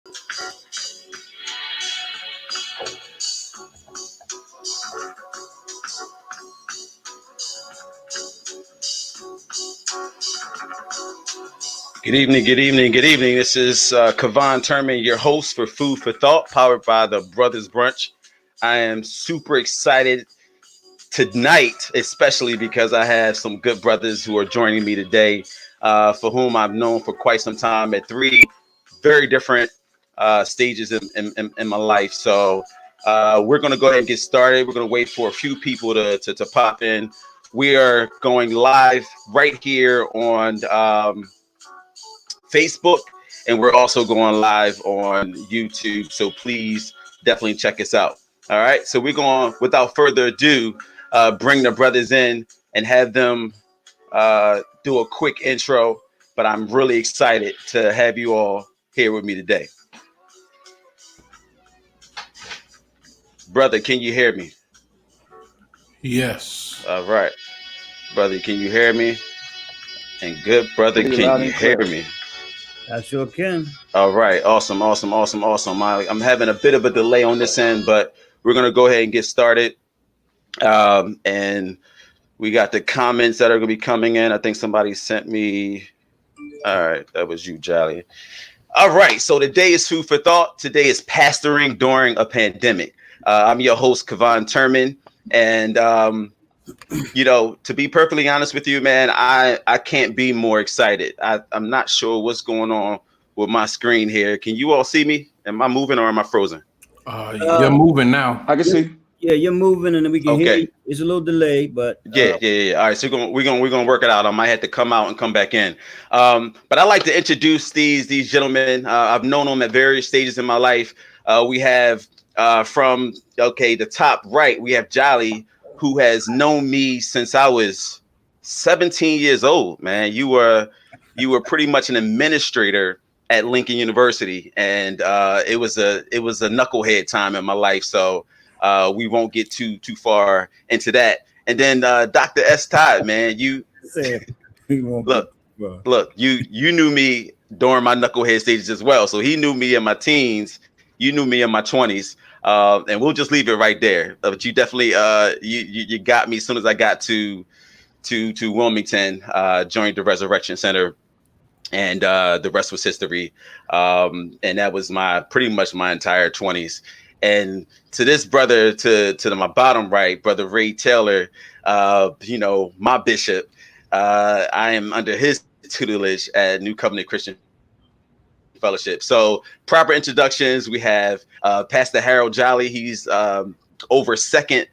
Good evening, good evening, good evening. This is Kavan Turman, your host for Food for Thought, powered by the Brothers Brunch. I am super excited tonight, especially because I have some good brothers who are joining me today, for whom I've known for quite some time at three very different stages in my life. So we're going to go ahead and get started. We're going to wait for a few people to pop in. We are going live right here on Facebook, and we're also going live on YouTube. So please definitely check us out. All right. So we're going, without further ado, bring the brothers in and have them do a quick intro. But I'm really excited to have you all here with me today. Brother, can you hear me? Yes. All right. Brother, can you hear me? And good brother, can you hear me? I sure can. All right. Awesome. I'm having a bit of a delay on this end, but we're going to go ahead and get started. And we got the comments that are going to be coming in. I think somebody sent me. All right. That was you, Jolly. All right. So today is Food for Thought. Today is Pastoring During a Pandemic. I'm your host, Kavan Turman. And, to be perfectly honest with you, man, I can't be more excited. I'm not sure what's going on with my screen here. Can you all see me? Am I moving or am I frozen? You're moving now. I can see. Yeah, you're moving, and we can hear you. It's a little delay, but yeah. All right, so we're gonna work it out. I might have to come out and come back in. But I'd like to introduce these gentlemen. I've known them at various stages in my life. We have from the top right, we have Jolly, who has known me since I was 17 years old. Man, you were pretty much an administrator at Lincoln University, and it was a knucklehead time in my life. So we won't get too far into that. And then Dr. S. Todd, man, you look, you knew me during my knucklehead stages as well. So he knew me in my teens, you knew me in my 20s. And we'll just leave it right there. But you definitely you got me as soon as I got to Wilmington, joined the Resurrection Center, and the rest was history. And that was pretty much my entire 20s. And to this brother, to my bottom right, Brother Ray Taylor, my bishop, I am under his tutelage at New Covenant Christian Fellowship. So proper introductions. We have Pastor Harold Jolly. He's over Second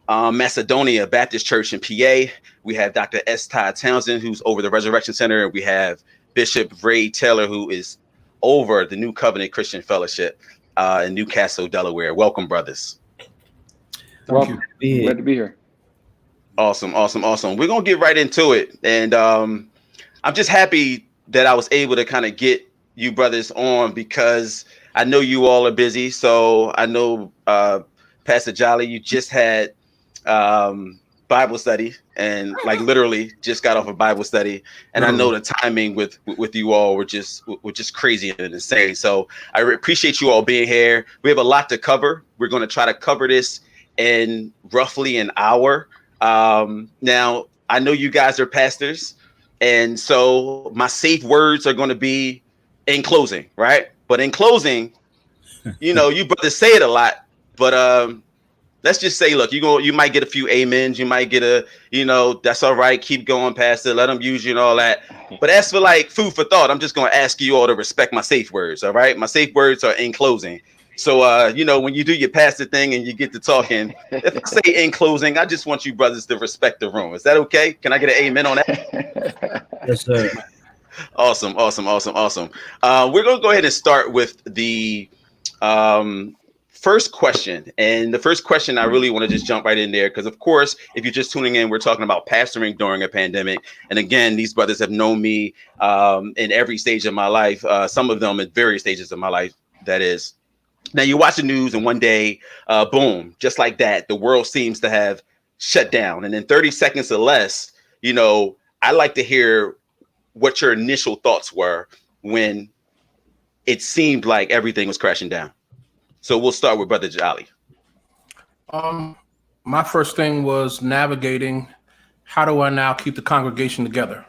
Macedonia Baptist Church in PA. We have Dr. S. Todd Townsend, who's over the Resurrection Center. And we have Bishop Ray Taylor, who is over the New Covenant Christian Fellowship in Newcastle, Delaware. Welcome, brothers. Welcome. Glad to be here. Awesome. We're going to get right into it. And I'm just happy that I was able to kind of get you brothers on, because I know you all are busy. So I know Pastor Jolly, you just had Bible study, and like literally just got off a Bible study, and I know the timing with you all were just crazy and insane. So I appreciate you all being here. We have a lot to cover. We're going to try to cover this in roughly an hour. Now I know you guys are pastors, and so my safe words are going to be in closing, right? But in closing, you brothers say it a lot, but let's just say, look, you might get a few amens. You might get that's all right. Keep going, Pastor. Let them use you and all that. But as for like food for thought, I'm just going to ask you all to respect my safe words. All right. My safe words are in closing. So, when you do your pastor thing and you get to talking, if I say in closing, I just want you brothers to respect the room. Is that okay? Can I get an amen on that? Yes, sir. Awesome. We're going to go ahead and start with the first question. And the first question, I really want to just jump right in there, because of course, if you're just tuning in, we're talking about pastoring during a pandemic. And again, these brothers have known me in every stage of my life, some of them at various stages of my life, that is. Now you watch the news and one day, boom, just like that, the world seems to have shut down. And in 30 seconds or less, I like to hear what your initial thoughts were when it seemed like everything was crashing down. So we'll start with Brother Jolly. My first thing was navigating. How do I now keep the congregation together?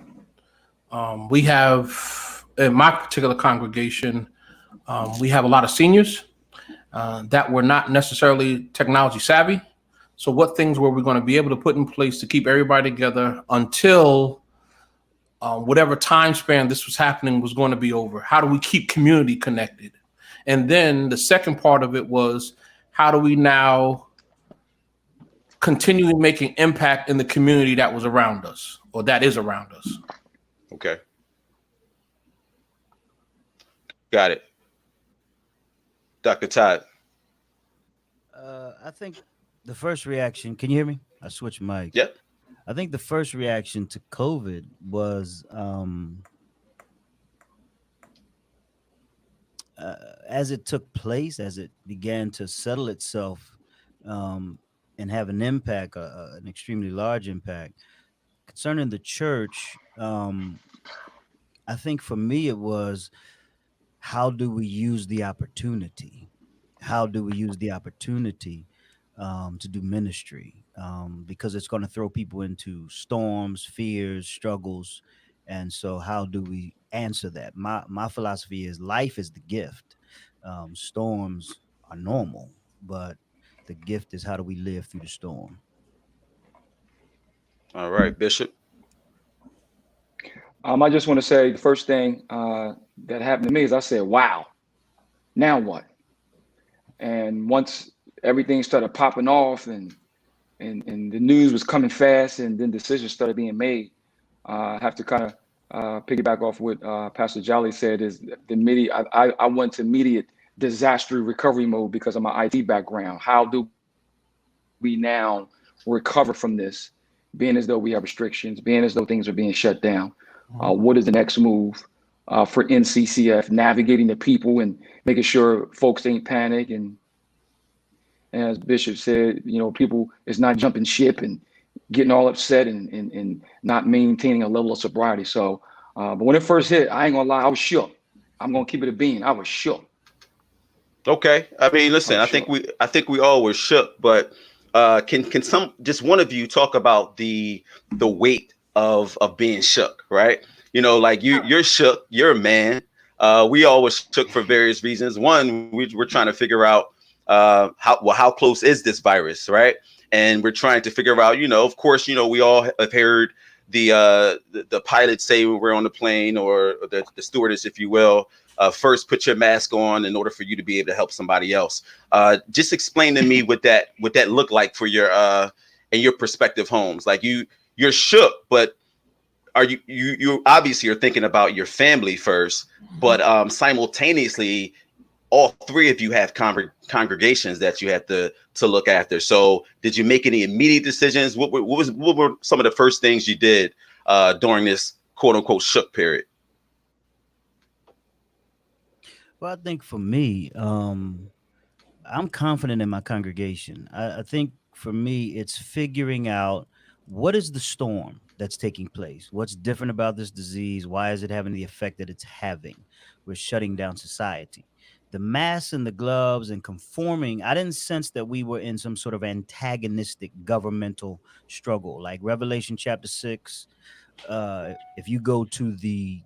We have, in my particular congregation, we have a lot of seniors that were not necessarily technology savvy. So what things were we going to be able to put in place to keep everybody together until whatever time span this was happening was going to be over? How do we keep community connected? And then the second part of it was, how do we now continue making impact in the community that was around us, or that is around us? Okay. Got it. Dr. Todd. I think the first reaction, can you hear me? I switched mics. Yep. I think the first reaction to COVID was as it took place, as it began to settle itself and have an impact, an extremely large impact. Concerning the church, I think for me it was, how do we use the opportunity? How do we use the opportunity to do ministry? Because it's going to throw people into storms, fears, struggles. And so how do we answer that? My philosophy is life is the gift. Storms are normal, but the gift is how do we live through the storm? All right, Bishop. I just want to say the first thing that happened to me is I said, wow, now what? And once everything started popping off and the news was coming fast, and then decisions started being made, I have to kind of piggyback off what Pastor Jolly said, is I went to immediate disaster recovery mode because of my IT background. How do we now recover from this, being as though we have restrictions, being as though things are being shut down? What is the next move for NCCF, navigating the people and making sure folks ain't panic? And as Bishop said, people is not jumping ship and getting all upset and not maintaining a level of sobriety. So, but when it first hit, I ain't gonna lie, I was shook. I'm gonna keep it a bean. I was shook. Okay. I mean, listen, I think we all were shook, but can just one of you talk about the weight of being shook, right? Like you're shook, you're a man. We all were shook for various reasons. One, we're trying to figure out how close is this virus, right? And we're trying to figure out, of course, we all have heard the pilots say when we're on the plane, or the stewardess, if you will, first put your mask on in order for you to be able to help somebody else. Just explain to me what that looked like for your in your prospective homes. Like you're shook, but are you obviously are thinking about your family first, but simultaneously, all three of you have congregations that you have to look after. So did you make any immediate decisions? What were some of the first things you did during this quote unquote shook period? Well, I think for me, I'm confident in my congregation. I think for me, it's figuring out what is the storm that's taking place. What's different about this disease? Why is it having the effect that it's having? We're shutting down society. The masks and the gloves and conforming, I didn't sense that we were in some sort of antagonistic governmental struggle. Like Revelation chapter 6, if you go to the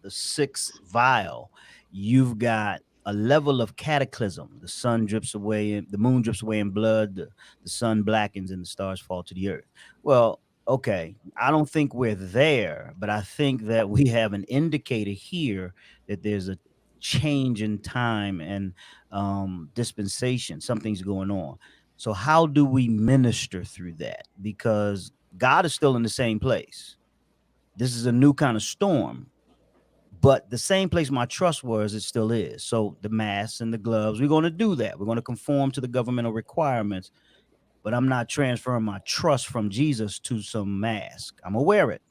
sixth vial, you've got a level of cataclysm. The sun drips away, the moon drips away in blood, the sun blackens and the stars fall to the earth. Well, okay, I don't think we're there, but I think that we have an indicator here that there's a change in time and dispensation. Something's going on. So how do we minister through that? Because God is still in the same place. This is a new kind of storm, but the same place my trust was, it still is. So the masks and the gloves, we're going to do that. We're going to conform to the governmental requirements, but I'm not transferring my trust from Jesus to some mask. I'm aware of it,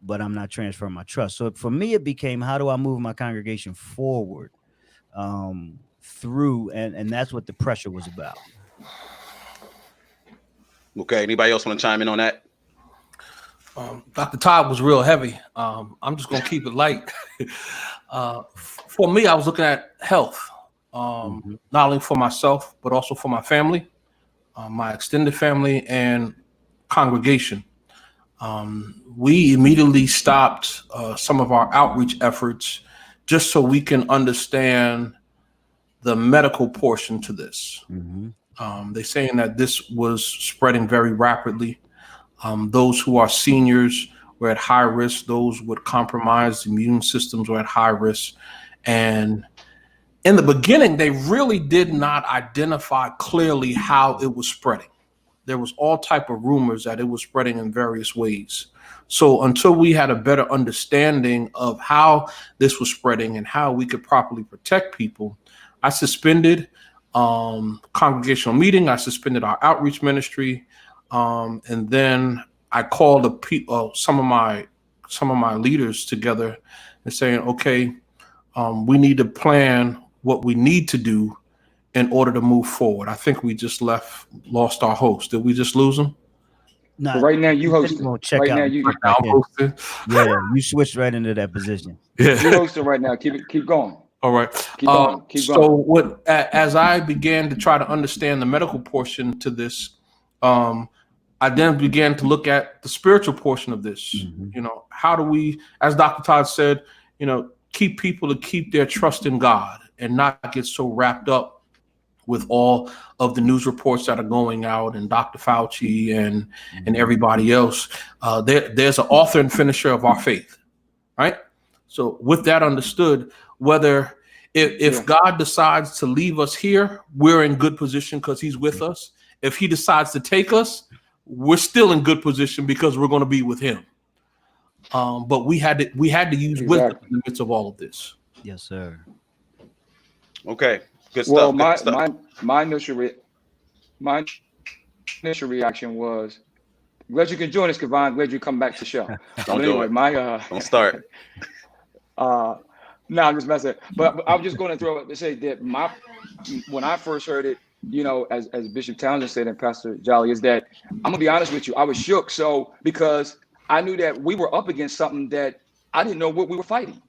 but I'm not transferring my trust. So for me, it became, how do I move my congregation forward through, and that's what the pressure was about. Okay, anybody else want to chime in on that? Dr. Todd was real heavy. I'm just going to keep it light. For me, I was looking at health, not only for myself, but also for my family, my extended family, and congregation. We immediately stopped some of our outreach efforts just so we can understand the medical portion to this. They're saying that this was spreading very rapidly. Those who are seniors were at high risk. Those with compromised immune systems were at high risk. And in the beginning, they really did not identify clearly how it was spreading. There was all type of rumors that it was spreading in various ways. So until we had a better understanding of how this was spreading and how we could properly protect people, I suspended congregational meeting. I suspended our outreach ministry, and then I called some of my leaders together and saying, okay, we need to plan what we need to do in order to move forward. I think we just lost our host. Did we just lose him? No, So right now you hosting. Check Right out. now you Hosting. Yeah, you switched right into that position. Yeah. you hosting right now. Keep going. All right. Keep going. Keep So going. as I began to try to understand the medical portion to this, I then began to look at the spiritual portion of this. You know, how do we, as Dr. Todd said, you know, keep people to keep their trust in God and not get so wrapped up with all of the news reports that are going out and Dr. Fauci and everybody else. There's an author and finisher of our faith, right? So with that understood, whether if God decides to leave us here, we're in good position because he's with us. If he decides to take us, we're still in good position because we're going to be with him. But we had to use wisdom in the midst of all of this. Yes, sir. Okay. Good stuff. Well, good stuff. my initial reaction was, glad you can join us, Kevon. Glad you come back to the show. Don't do it. Don't start. No, I'm just messing. But I'm just going to throw it to say that when I first heard it, you know, as Bishop Townsend said and Pastor Jolly, is that I'm gonna be honest with you, I was shook. So because I knew that we were up against something that I didn't know what we were fighting.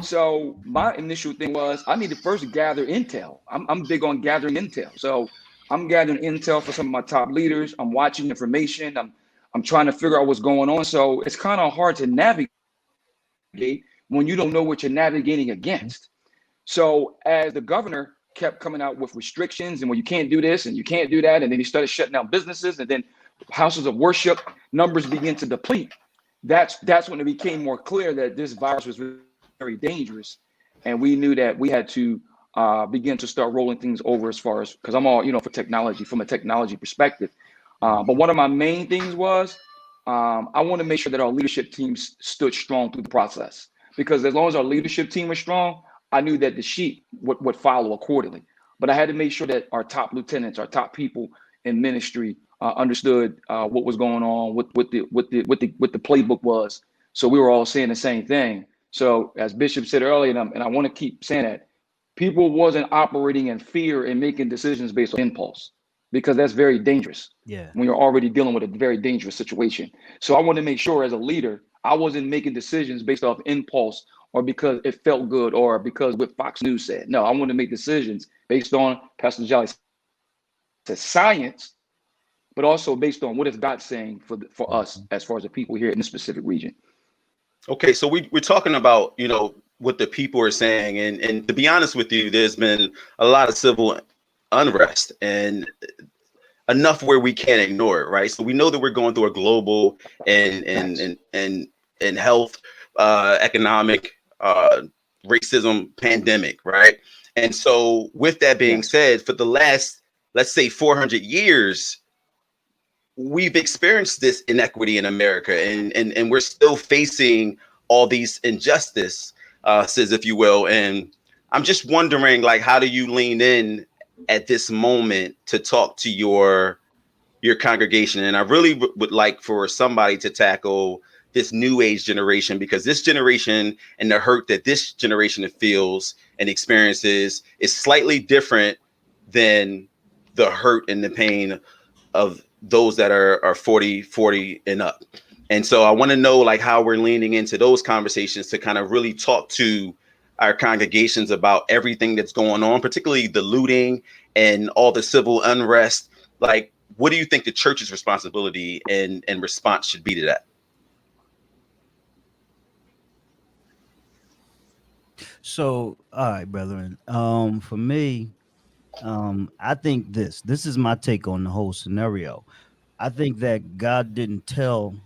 So my initial thing was I need to first gather intel. I'm big on gathering intel. So I'm gathering intel for some of my top leaders. I'm watching information. I'm trying to figure out what's going on. So it's kind of hard to navigate when you don't know what you're navigating against. So as the governor kept coming out with restrictions and well, you can't do this and you can't do that, and then he started shutting down businesses, and then houses of worship numbers begin to deplete. That's when it became more clear that this virus was very dangerous, and we knew that we had to begin to start rolling things over as far as, because I'm all, you know, for technology, from a technology perspective. But one of my main things was I want to make sure that our leadership teams stood strong through the process, because as long as our leadership team was strong, I knew that the sheep would follow accordingly. But I had to make sure that our top lieutenants, our top people in ministry understood what was going on, what the playbook was. So we were all saying the same thing. So as Bishop said earlier, and I want to keep saying that, people wasn't operating in fear and making decisions based on impulse, because that's very dangerous. Yeah. When you're already dealing with a very dangerous situation. So I want to make sure as a leader, I wasn't making decisions based off impulse or because it felt good or because what Fox News said. No, I want to make decisions based on, Pastor Jolly said, science, but also based on what is God saying for us as far as the people here in this specific region. Okay, so we're talking about, you know, what the people are saying, and to be honest with you, there's been a lot of civil unrest and enough where we can't ignore it, right? So we know that we're going through a global and health, economic, racism pandemic, right? And so with that being said, for the last, let's say 400 years, we've experienced this inequity in America, and we're still facing all these injustices, if you will. And I'm just wondering, like, how do you lean in at this moment to talk to your congregation? And I really would like for somebody to tackle this new age generation, because this generation and the hurt that this generation feels and experiences is slightly different than the hurt and the pain of those that are 40 and up. And so I want to know, like, how we're leaning into those conversations to kind of really talk to our congregations about everything that's going on, particularly the looting and all the civil unrest. Like, what do you think the church's responsibility and response should be to that? So, all right, brethren. For me, I think this is my take on the whole scenario. I think that God didn't tell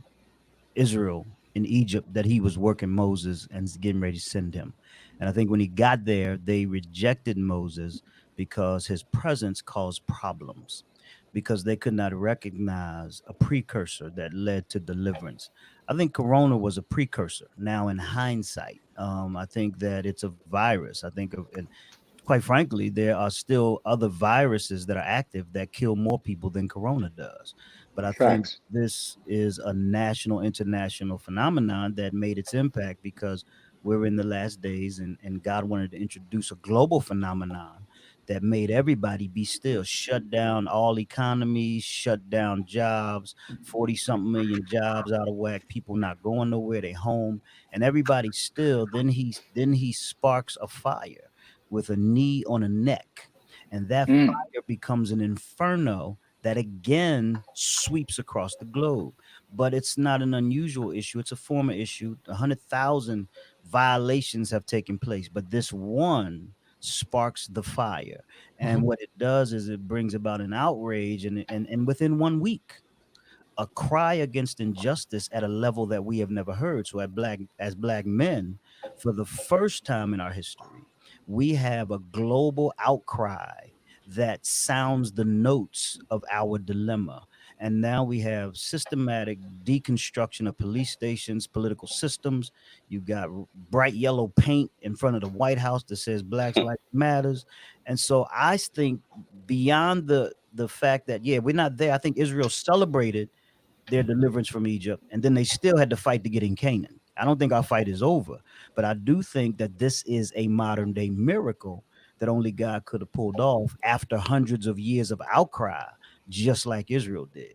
Israel in Egypt that he was working Moses and getting ready to send him. And I think when he got there, they rejected Moses because his presence caused problems, because they could not recognize a precursor that led to deliverance. I think Corona was a precursor. Now, in hindsight, I think that it's a virus. I think, and quite frankly, there are still other viruses that are active that kill more people than Corona does. But I think Facts. this is a national, international phenomenon that made its impact because we're in the last days, and God wanted to introduce a global phenomenon that made everybody be still, shut down all economies, shut down jobs, 40 something million jobs out of whack, people not going nowhere, they home, and everybody still. Then he sparks a fire with a knee on a neck, and that Mm. fire becomes an inferno that again sweeps across the globe. But it's not an unusual issue, it's a former issue. 100,000 violations have taken place, but this one sparks the fire. And what it does is it brings about an outrage, and within 1 week, a cry against injustice at a level that we have never heard. So as black men, for the first time in our history, we have a global outcry that sounds the notes of our dilemma. And now we have systematic deconstruction of police stations, political systems. You've got bright yellow paint in front of the White House that says Blacks Lives Matters. And so I think beyond the fact that, yeah, we're not there. I think Israel celebrated their deliverance from Egypt, and then they still had to fight to get in Canaan. I don't think our fight is over, but I do think that this is a modern day miracle that only God could have pulled off after hundreds of years of outcry, just like Israel did.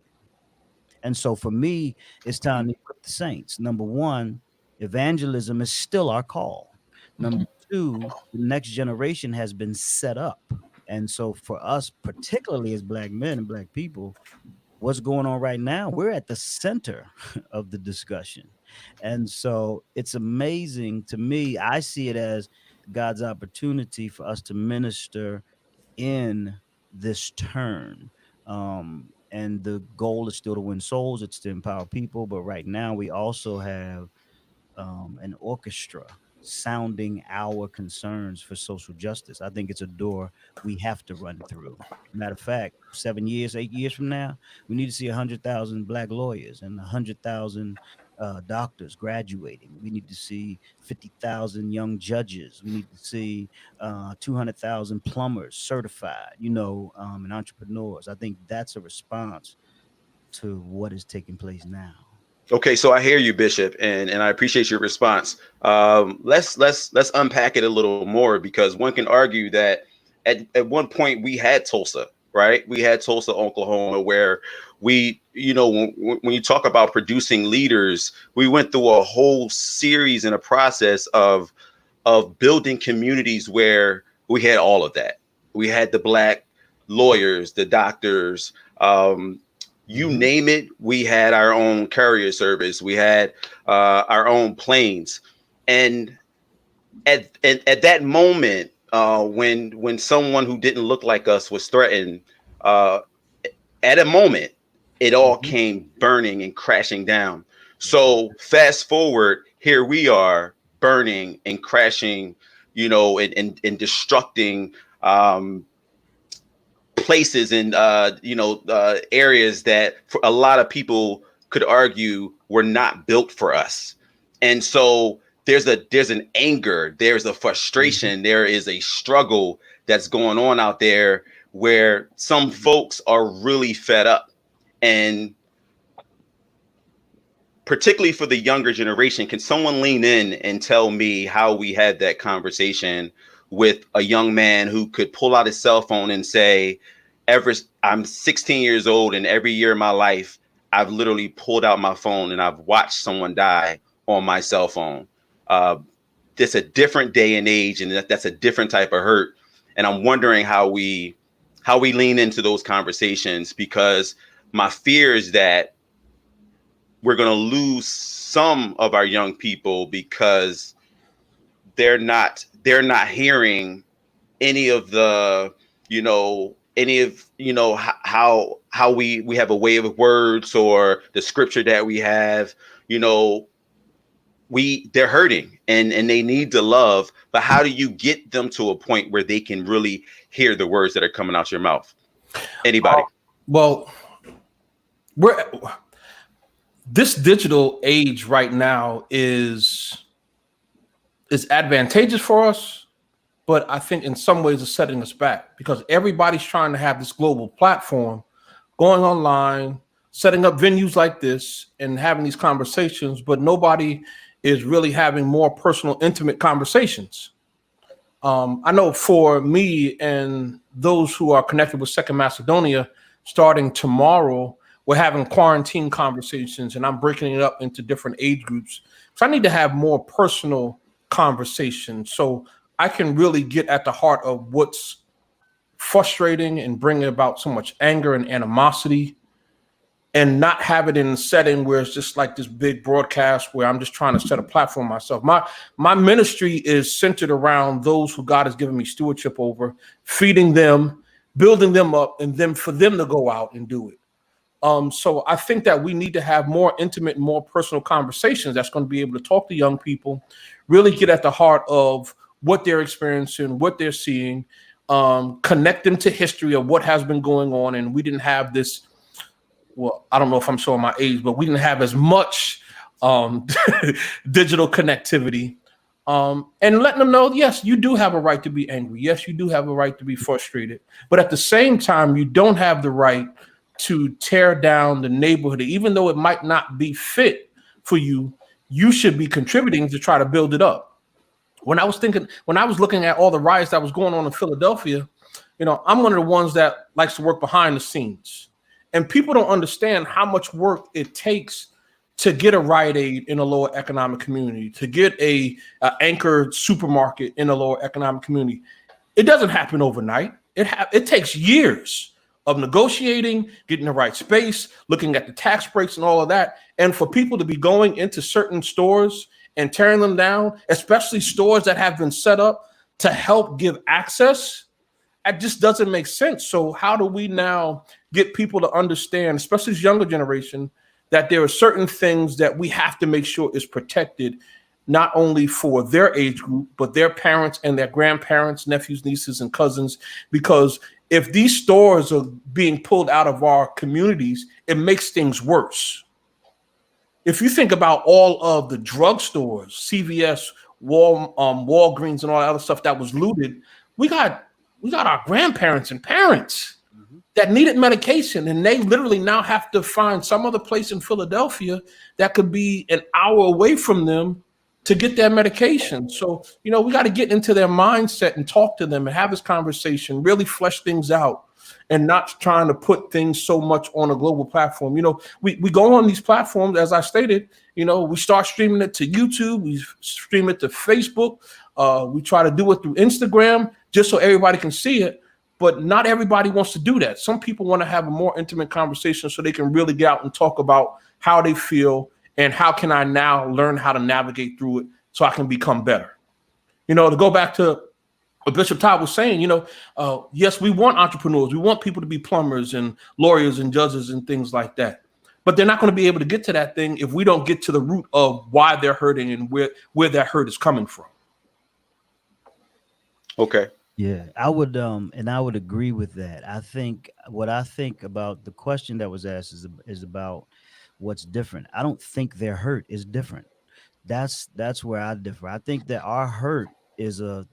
And so for me, it's time to equip the saints. Number one, evangelism is still our call. Number two, the next generation has been set up. And so for us, particularly as black men and black people, what's going on right now, we're at the center of the discussion. And so it's amazing to me. I see it as God's opportunity for us to minister in this turn. And the goal is still to win souls, it's to empower people. But right now, we also have an orchestra sounding our concerns for social justice. I think it's a door we have to run through. Matter of fact, 7 years, 8 years from now, we need to see 100,000 black lawyers and 100,000 doctors graduating. We need to see 50,000 young judges. We need to see 200,000 plumbers certified, and entrepreneurs. I think that's a response to what is taking place now. Okay, so I hear you, Bishop, and I appreciate your response. Let's unpack it a little more, because one can argue that at one point we had Tulsa, right? We had Tulsa, Oklahoma, where we, when you talk about producing leaders, we went through a whole series and a process of building communities where we had all of that. We had the black lawyers, the doctors, you name it. We had our own courier service. We had our own planes. And at that moment, when someone who didn't look like us was threatened, at a moment, it all came burning and crashing down. So fast forward, here we are burning and crashing, and destructing places and areas that for a lot of people could argue were not built for us. And so there's an anger, there's a frustration, there is a struggle that's going on out there where some folks are really fed up. And particularly for the younger generation, can someone lean in and tell me how we had that conversation with a young man who could pull out his cell phone and say, I'm 16 years old, and every year in my life, I've literally pulled out my phone and I've watched someone die on my cell phone. a different day and age, and that's a different type of hurt. And I'm wondering how we lean into those conversations, because my fear is that we're going to lose some of our young people because they're not hearing any of the, how we have a way of words, or the scripture that we have, they're hurting and they need to love, but how do you get them to a point where they can really hear the words that are coming out your mouth? Anybody? Well, this digital age right now is advantageous for us, but I think in some ways it's setting us back, because everybody's trying to have this global platform, going online, setting up venues like this and having these conversations, but nobody is really having more personal, intimate conversations. I know for me and those who are connected with Second Macedonia, starting tomorrow, we're having quarantine conversations, and I'm breaking it up into different age groups. So I need to have more personal conversations so I can really get at the heart of what's frustrating and bringing about so much anger and animosity, and not have it in a setting where it's just like this big broadcast where I'm just trying to set a platform myself. My ministry is centered around those who God has given me stewardship over, feeding them, building them up, and then for them to go out and do it. So I think that we need to have more intimate, more personal conversations that's going to be able to talk to young people, really get at the heart of what they're experiencing, what they're seeing, connect them to history of what has been going on. And we didn't have this, well, I don't know if I'm showing my age, but we didn't have as much digital connectivity, and letting them know, yes, you do have a right to be angry. Yes, you do have a right to be frustrated. But at the same time, you don't have the right to tear down the neighborhood. Even though it might not be fit for you, you should be contributing to try to build it up. When I was looking at all the riots that was going on in Philadelphia, I'm one of the ones that likes to work behind the scenes. And people don't understand how much work it takes to get a Rite Aid in a lower economic community, to get a anchored supermarket in a lower economic community. It doesn't happen overnight. It takes years of negotiating, getting the right space, looking at the tax breaks and all of that. And for people to be going into certain stores and tearing them down, especially stores that have been set up to help give access, it just doesn't make sense. So how do we now get people to understand, especially this younger generation, that there are certain things that we have to make sure is protected, not only for their age group, but their parents and their grandparents, nephews, nieces, and cousins? Because if these stores are being pulled out of our communities, it makes things worse. If you think about all of the drugstores, CVS, Walgreens, and all that other stuff that was looted, we got our grandparents and parents that needed medication, and they literally now have to find some other place in Philadelphia that could be an hour away from them to get their medication. So, we got to get into their mindset and talk to them and have this conversation, really flesh things out, and not trying to put things so much on a global platform. We go on these platforms, as I stated, we start streaming it to YouTube, we stream it to Facebook, we try to do it through Instagram just so everybody can see it. But not everybody wants to do that. Some people want to have a more intimate conversation so they can really get out and talk about how they feel and how can I now learn how to navigate through it so I can become better. To go back to what Bishop Todd was saying, yes, we want entrepreneurs. We want people to be plumbers and lawyers and judges and things like that. But they're not going to be able to get to that thing if we don't get to the root of why they're hurting and where that hurt is coming from. Okay. Yeah, I would agree with that. I think about the question that was asked is about what's different. I don't think their hurt is different. That's where I differ. I think that our hurt is a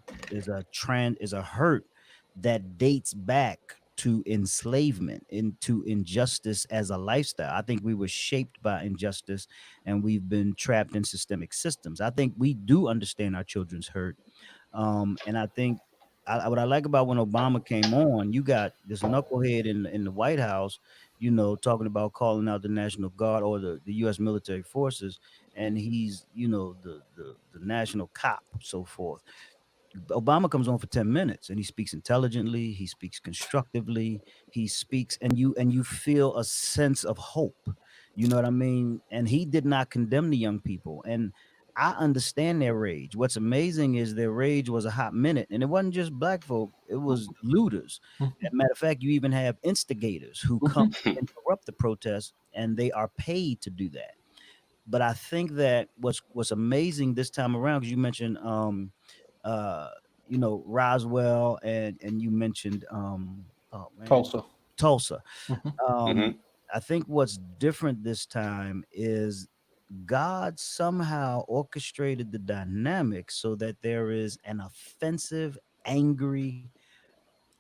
hurt that dates back to enslavement, into injustice as a lifestyle. I think we were shaped by injustice and we've been trapped in systemic systems. I think we do understand our children's hurt. And I think what I like about when Obama came on, you got this knucklehead in the White House, talking about calling out the National Guard or the U.S. military forces, and he's the national cop, so forth. Obama comes on for 10 minutes and he speaks intelligently, he speaks constructively, he speaks and you feel a sense of hope. You know what I mean? And he did not condemn the young people. And I understand their rage. What's amazing is their rage was a hot minute, and it wasn't just black folk, it was looters. As a matter of fact, you even have instigators who come and interrupt the protest, and they are paid to do that. But I think that what's amazing this time around, because you mentioned uh Roswell, and you mentioned oh man, Tulsa. Mhm. I think what's different this time is God somehow orchestrated the dynamic so that there is an offensive, angry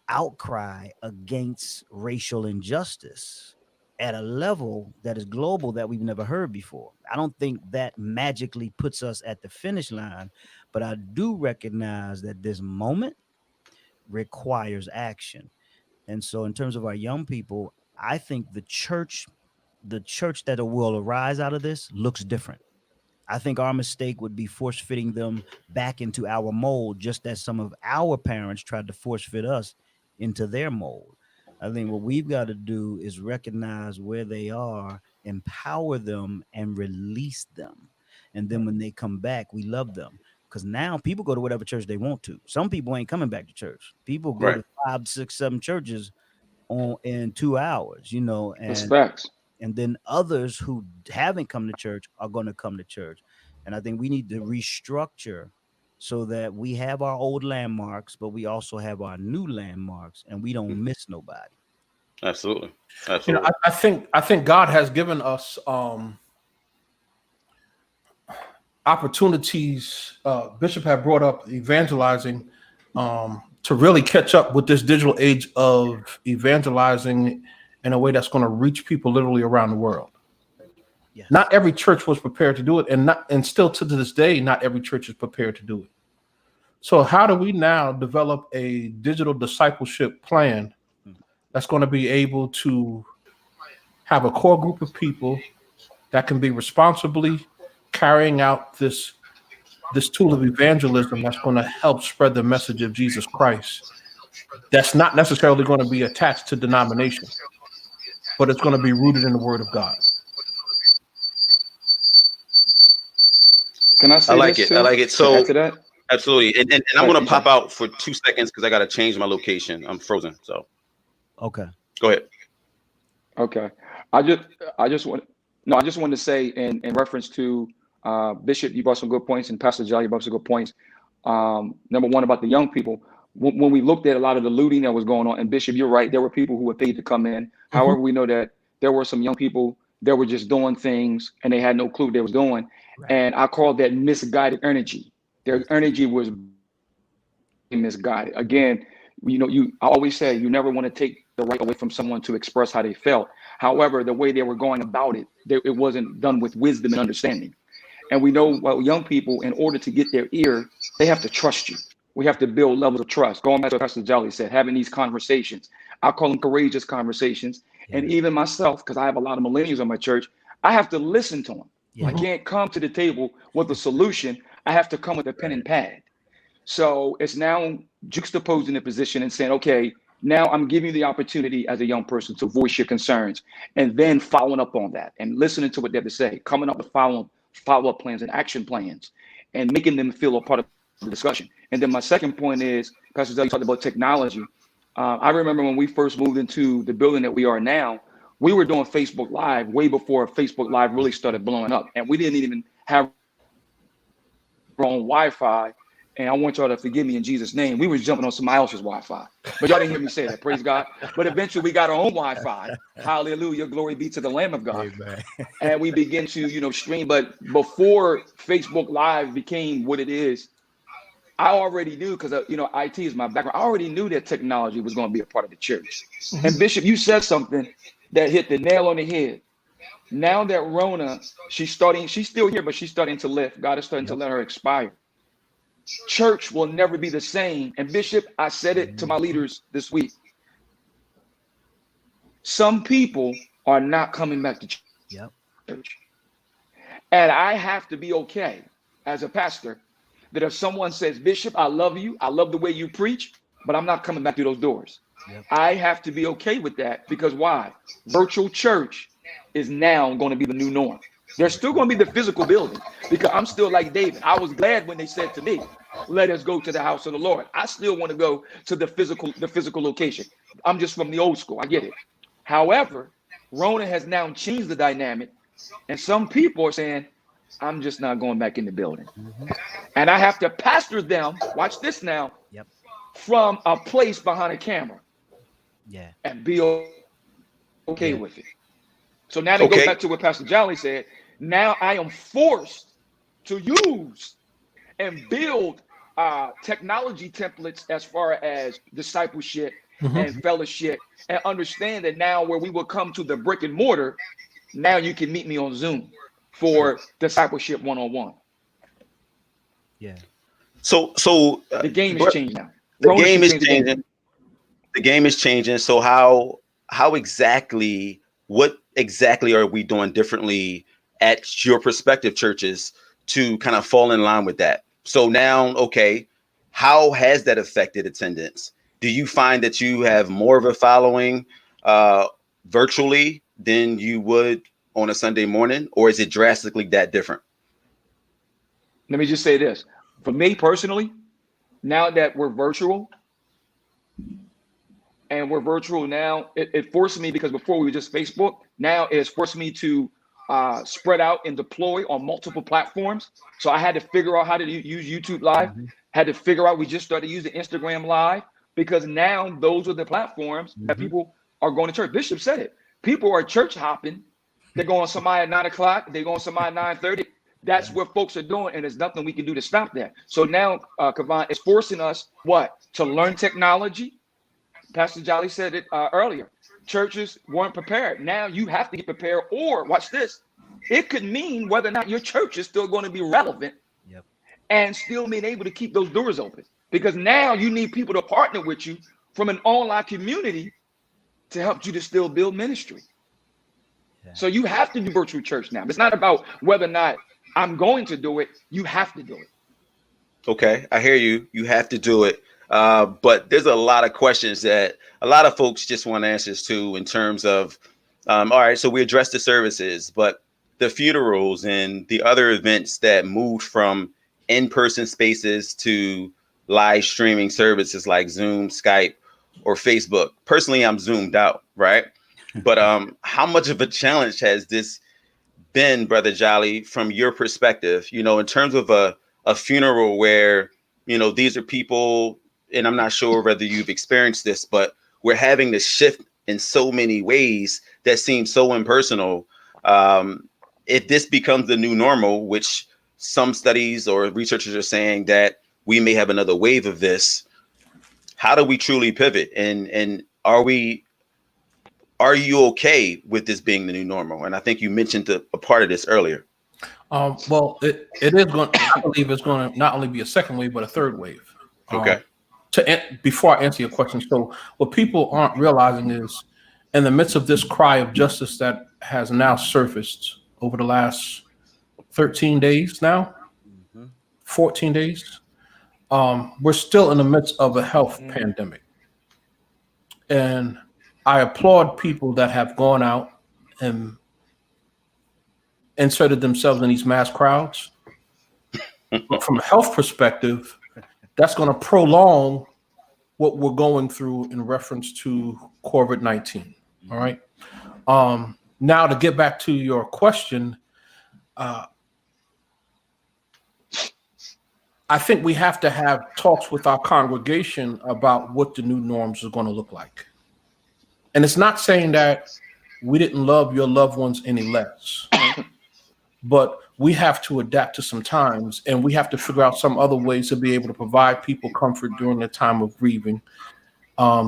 outcry against racial injustice at a level that is global that we've never heard before. I don't think that magically puts us at the finish line, but I do recognize that this moment requires action. And so in terms of our young people, I think the church that will arise out of this looks different. I think our mistake would be force fitting them back into our mold, just as some of our parents tried to force fit us into their mold. I think what we've got to do is recognize where they are, empower them, and release them. And then when they come back, we love them. Because now people go to whatever church they want to. Some people ain't coming back to church. People go Right. to 5, 6, 7 churches in 2 hours, That's and facts. then others who haven't come to church are going to come to church. And I think we need to restructure so that we have our old landmarks, but we also have our new landmarks, and we don't miss nobody. Absolutely. Absolutely. I think God has given us opportunities. Bishop had brought up evangelizing to really catch up with this digital age of evangelizing in a way that's going to reach people literally around the world. Yes. Not every church was prepared to do it, and still to this day, not every church is prepared to do it. So how do we now develop a digital discipleship plan that's going to be able to have a core group of people that can be responsibly carrying out this tool of evangelism that's going to help spread the message of Jesus Christ? That's not necessarily going to be attached to denomination, but it's going to be rooted in the Word of God. Can I say I like this it. too? I like it. To So add to that? absolutely. And I'm Right, going to pop DJ. out for 2 seconds because I got to change my location. I'm frozen. So Okay. go ahead. Okay. I just wanted to say in reference to Bishop, you brought some good points, and Pastor Jolly, you brought some good points. Number one, about the young people. When we looked at a lot of the looting that was going on, and Bishop, you're right, there were people who were paid to come in. However, we know that there were some young people that were just doing things and they had no clue what they was doing. Right. And I call that misguided energy. Their energy was misguided. Again, I always say you never want to take the right away from someone to express how they felt. However, the way they were going about it, it wasn't done with wisdom and understanding. And we know, well, young people, in order to get their ear, they have to trust you. We have to build levels of trust. Going back to what Pastor Jolly said, having these conversations. I call them courageous conversations. And Yes. even myself, because I have a lot of millennials in my church, I have to listen to them. Yeah. I can't come to the table with a solution. I have to come with a pen and pad. So it's now juxtaposing the position and saying, okay, now I'm giving you the opportunity as a young person to voice your concerns, and then following up on that and listening to what they have to say, coming up with follow-up plans and action plans, and making them feel a part of the discussion. And then my second point is, Pastor Zell, you talked about technology. I remember when we first moved into the building that we are now, we were doing Facebook Live way before Facebook Live really started blowing up, and we didn't even have our own Wi-Fi. And I want y'all to forgive me in Jesus' name. We was jumping on somebody else's Wi-Fi, but y'all didn't hear me say that. Praise God. But eventually we got our own Wi-Fi. Hallelujah. Glory be to the Lamb of God. Amen. And we begin to, stream. But before Facebook Live became what it is, I already knew, because, IT is my background. I already knew that technology was going to be a part of the church. And Bishop, you said something that hit the nail on the head. Now that Rona, she's still here, but she's starting to lift. God is starting to let her expire. church will never be the same. And Bishop, I said it to my leaders this week. Some people are not coming back to church. Yep. And I have to be okay as a pastor that if someone says, Bishop, I love you, I love the way you preach, but I'm not coming back through those doors. Yep. I have to be okay with that because why? Virtual church is now going to be the new norm. There's still going to be the physical building because I'm still like David. I was glad when they said to me, let us go to the house of the Lord. I still want to go to the physical location. I'm just from the old school. I get it. However, Rona has now changed the dynamic, and some people are saying, I'm just not going back in the building. And I have to pastor them, watch this now, Yep. from a place behind a camera. Yeah. And be okay with it. So now to go back to what Pastor Jolly said, now I am forced to use and build technology templates as far as discipleship and fellowship, and understand that now where we will come to the brick and mortar, now you can meet me on Zoom for discipleship one-on-one. Yeah. So The game is changing now. The game is changing. The game is changing. So how exactly, what exactly are we doing differently at your prospective churches to kind of fall in line with that? So now, okay, how has that affected attendance? Do you find that you have more of a following virtually than you would on a Sunday morning, or is it drastically that different? Let me just say this. For me personally, now that we're virtual, and we're virtual now, it forced me, because before we were just Facebook, now it's forced me to spread out and deploy on multiple platforms. So I had to figure out how to use YouTube Live, had to figure out, we just started using Instagram Live, because now those are the platforms that people are going to church. Bishop said it. People are church hopping. They're going somebody at 9 o'clock. They're going somebody at 9:30. That's what folks are doing, and there's nothing we can do to stop that. So now, Kavan, it's forcing us, what? To learn technology. Pastor Jolly said it earlier. Churches weren't prepared. Now you have to get prepared, or watch this. It could mean whether or not your church is still going to be relevant and still being able to keep those doors open. Because now you need people to partner with you from an online community to help you to still build ministry. Yeah. So you have to do virtual church now. It's not about whether or not I'm going to do it. You have to do it. Okay, I hear you. You have to do it. But there's a lot of questions that a lot of folks just want answers to, in terms of, all right, so we addressed the services, but the funerals and the other events that moved from in-person spaces to live streaming services like Zoom, Skype, or Facebook. Personally, I'm zoomed out, right? But how much of a challenge has this been, Brother Jolly, from your perspective, you know, in terms of a funeral where, you know, these are people, and I'm not sure whether you've experienced this, but we're having to shift in so many ways that seem so impersonal. If this becomes the new normal, which some studies or researchers are saying that we may have another wave of this, how do we truly pivot? And are you okay with this being the new normal? And I think you mentioned a part of this earlier. Well, it is going. I believe it's going to not only be a second wave, but a third wave. Okay. Before I answer your question, so what people aren't realizing is, in the midst of this cry of justice that has now surfaced over the last 13 days now, 14 days, we're still in the midst of a health pandemic. And I applaud people that have gone out and inserted themselves in these mass crowds. But from a health perspective, that's going to prolong what we're going through in reference to COVID-19. All right. Now to get back to your question, I think we have to have talks with our congregation about what the new norms are going to look like. And it's not saying that we didn't love your loved ones any less, but we have to adapt to some times, and we have to figure out some other ways to be able to provide people comfort during the time of grieving,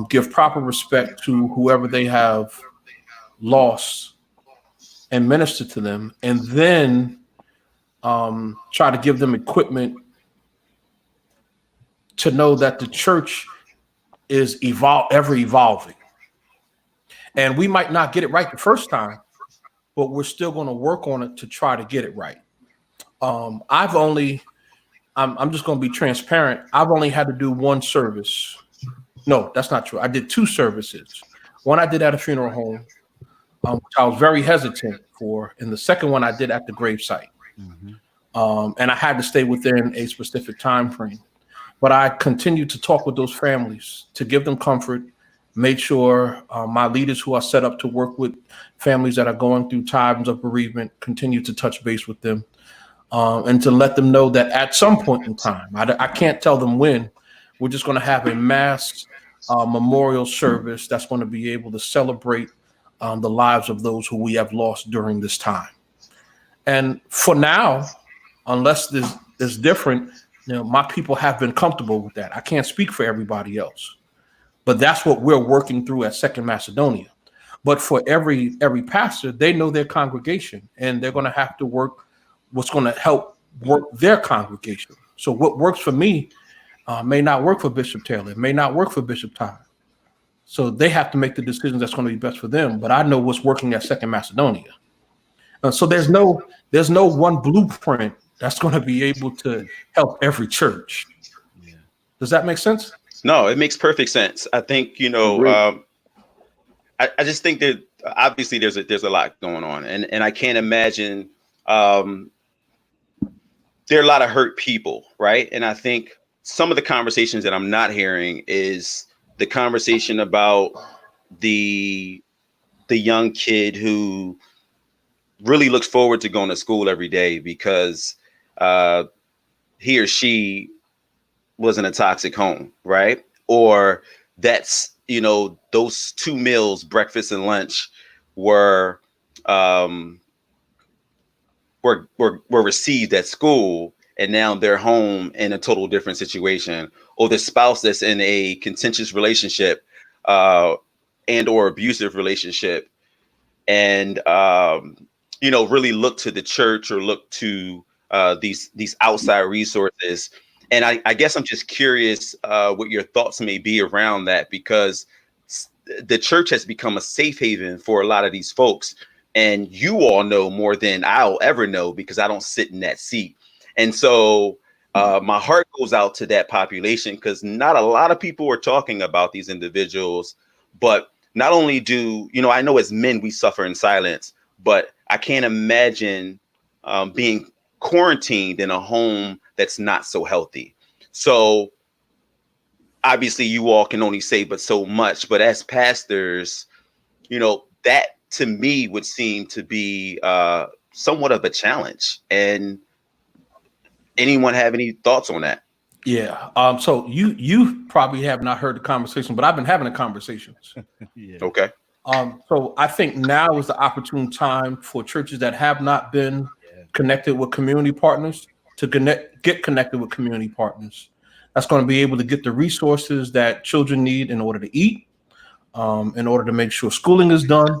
give proper respect to whoever they have lost and minister to them, and then try to give them equipment to know that the church is ever evolving. And we might not get it right the first time, but we're still going to work on it to try to get it right. I'm just going to be transparent. I've only had to do one service. No, that's not true. I did 2 services. One I did at a funeral home, which I was very hesitant for. And the second one I did at the gravesite. And I had to stay within a specific time frame. But I continued to talk with those families to give them comfort, made sure my leaders who are set up to work with families that are going through times of bereavement continue to touch base with them, and to let them know that at some point in time, I can't tell them when, we're just going to have a mass memorial service that's going to be able to celebrate the lives of those who we have lost during this time. And for now, unless there's different, my people have been comfortable with that. I can't speak for everybody else, but that's what we're working through at Second Macedonia. But for every pastor, they know their congregation, and they're going to have to work what's going to help work their congregation. So what works for me may not work for Bishop Taylor, may not work for Bishop Todd. So they have to make the decisions that's going to be best for them. But I know what's working at Second Macedonia. So there's no one blueprint that's going to be able to help every church. Yeah. Does that make sense? No, it makes perfect sense. I think, I just think that obviously there's a lot going on, and I can't imagine there are a lot of hurt people, right? And I think some of the conversations that I'm not hearing is the conversation about the young kid who really looks forward to going to school every day because he or she was in a toxic home, right? Or that's, those 2 meals, breakfast and lunch, were received at school, and now they're home in a total different situation. Or the spouse that's in a contentious relationship and or abusive relationship, and really look to the church or look to these outside resources. And I guess I'm just curious what your thoughts may be around that, because the church has become a safe haven for a lot of these folks. And you all know more than I'll ever know, because I don't sit in that seat. And so my heart goes out to that population, because not a lot of people are talking about these individuals. But not only do, I know as men, we suffer in silence, but I can't imagine being quarantined in a home that's not so healthy. So obviously you all can only say but so much, but as pastors, that to me would seem to be somewhat of a challenge. And anyone have any thoughts on that? Yeah. So you probably have not heard the conversation, but I've been having the conversations. Yeah. Okay. So I think now is the opportune time for churches that have not been connected with community partners to get connected with community partners. That's going to be able to get the resources that children need in order to eat, in order to make sure schooling is done,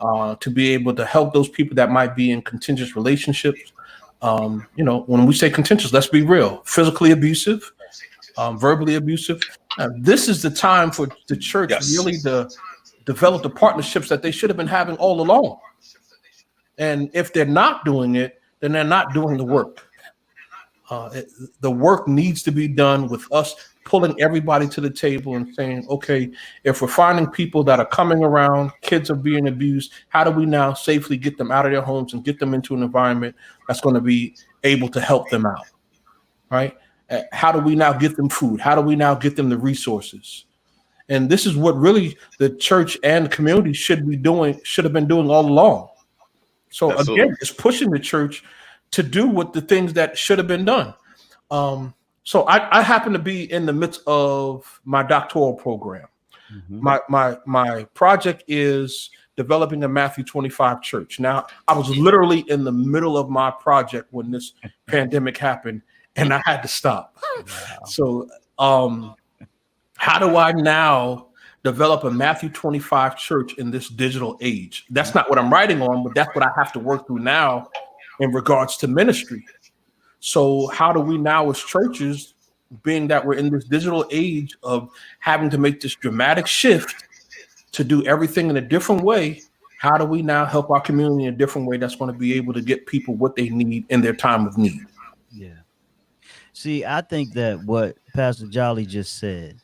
to be able to help those people that might be in contentious relationships. When we say contentious, let's be real: physically abusive, verbally abusive. This is the time for the church really to develop the partnerships that they should have been having all along. And if they're not doing it, then they're not doing the work. The work needs to be done with us pulling everybody to the table and saying, okay, if we're finding people that are coming around, kids are being abused, how do we now safely get them out of their homes and get them into an environment that's going to be able to help them out, right? How do we now get them food? How do we now get them the resources? And this is what really the church and the community should have been doing all along. So Absolutely. Again, it's pushing the church to do what the things that should have been done. So I happen to be in the midst of my doctoral program. Mm-hmm. My project is developing a Matthew 25 church. Now, I was literally in the middle of my project when this pandemic happened, and I had to stop. Wow. So how do I now develop a Matthew 25 church in this digital age? That's not what I'm writing on, but that's what I have to work through now in regards to ministry. So how do we now as churches being that we're in this digital age of having to make this dramatic shift to do everything in a different way, how do we now help our community in a different way that's going to be able to get people what they need in their time of need? Yeah. See, I think that what Pastor Jolly just said,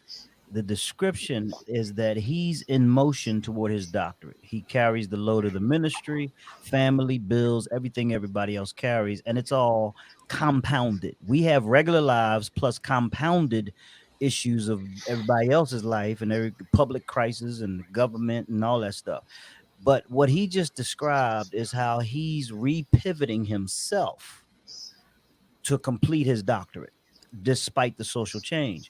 the description is that he's in motion toward his doctorate. He carries the load of the ministry, family, bills, everything everybody else carries, and it's all compounded. We have regular lives plus compounded issues of everybody else's life and every public crisis and the government and all that stuff. But what he just described is how he's repivoting himself to complete his doctorate despite the social change.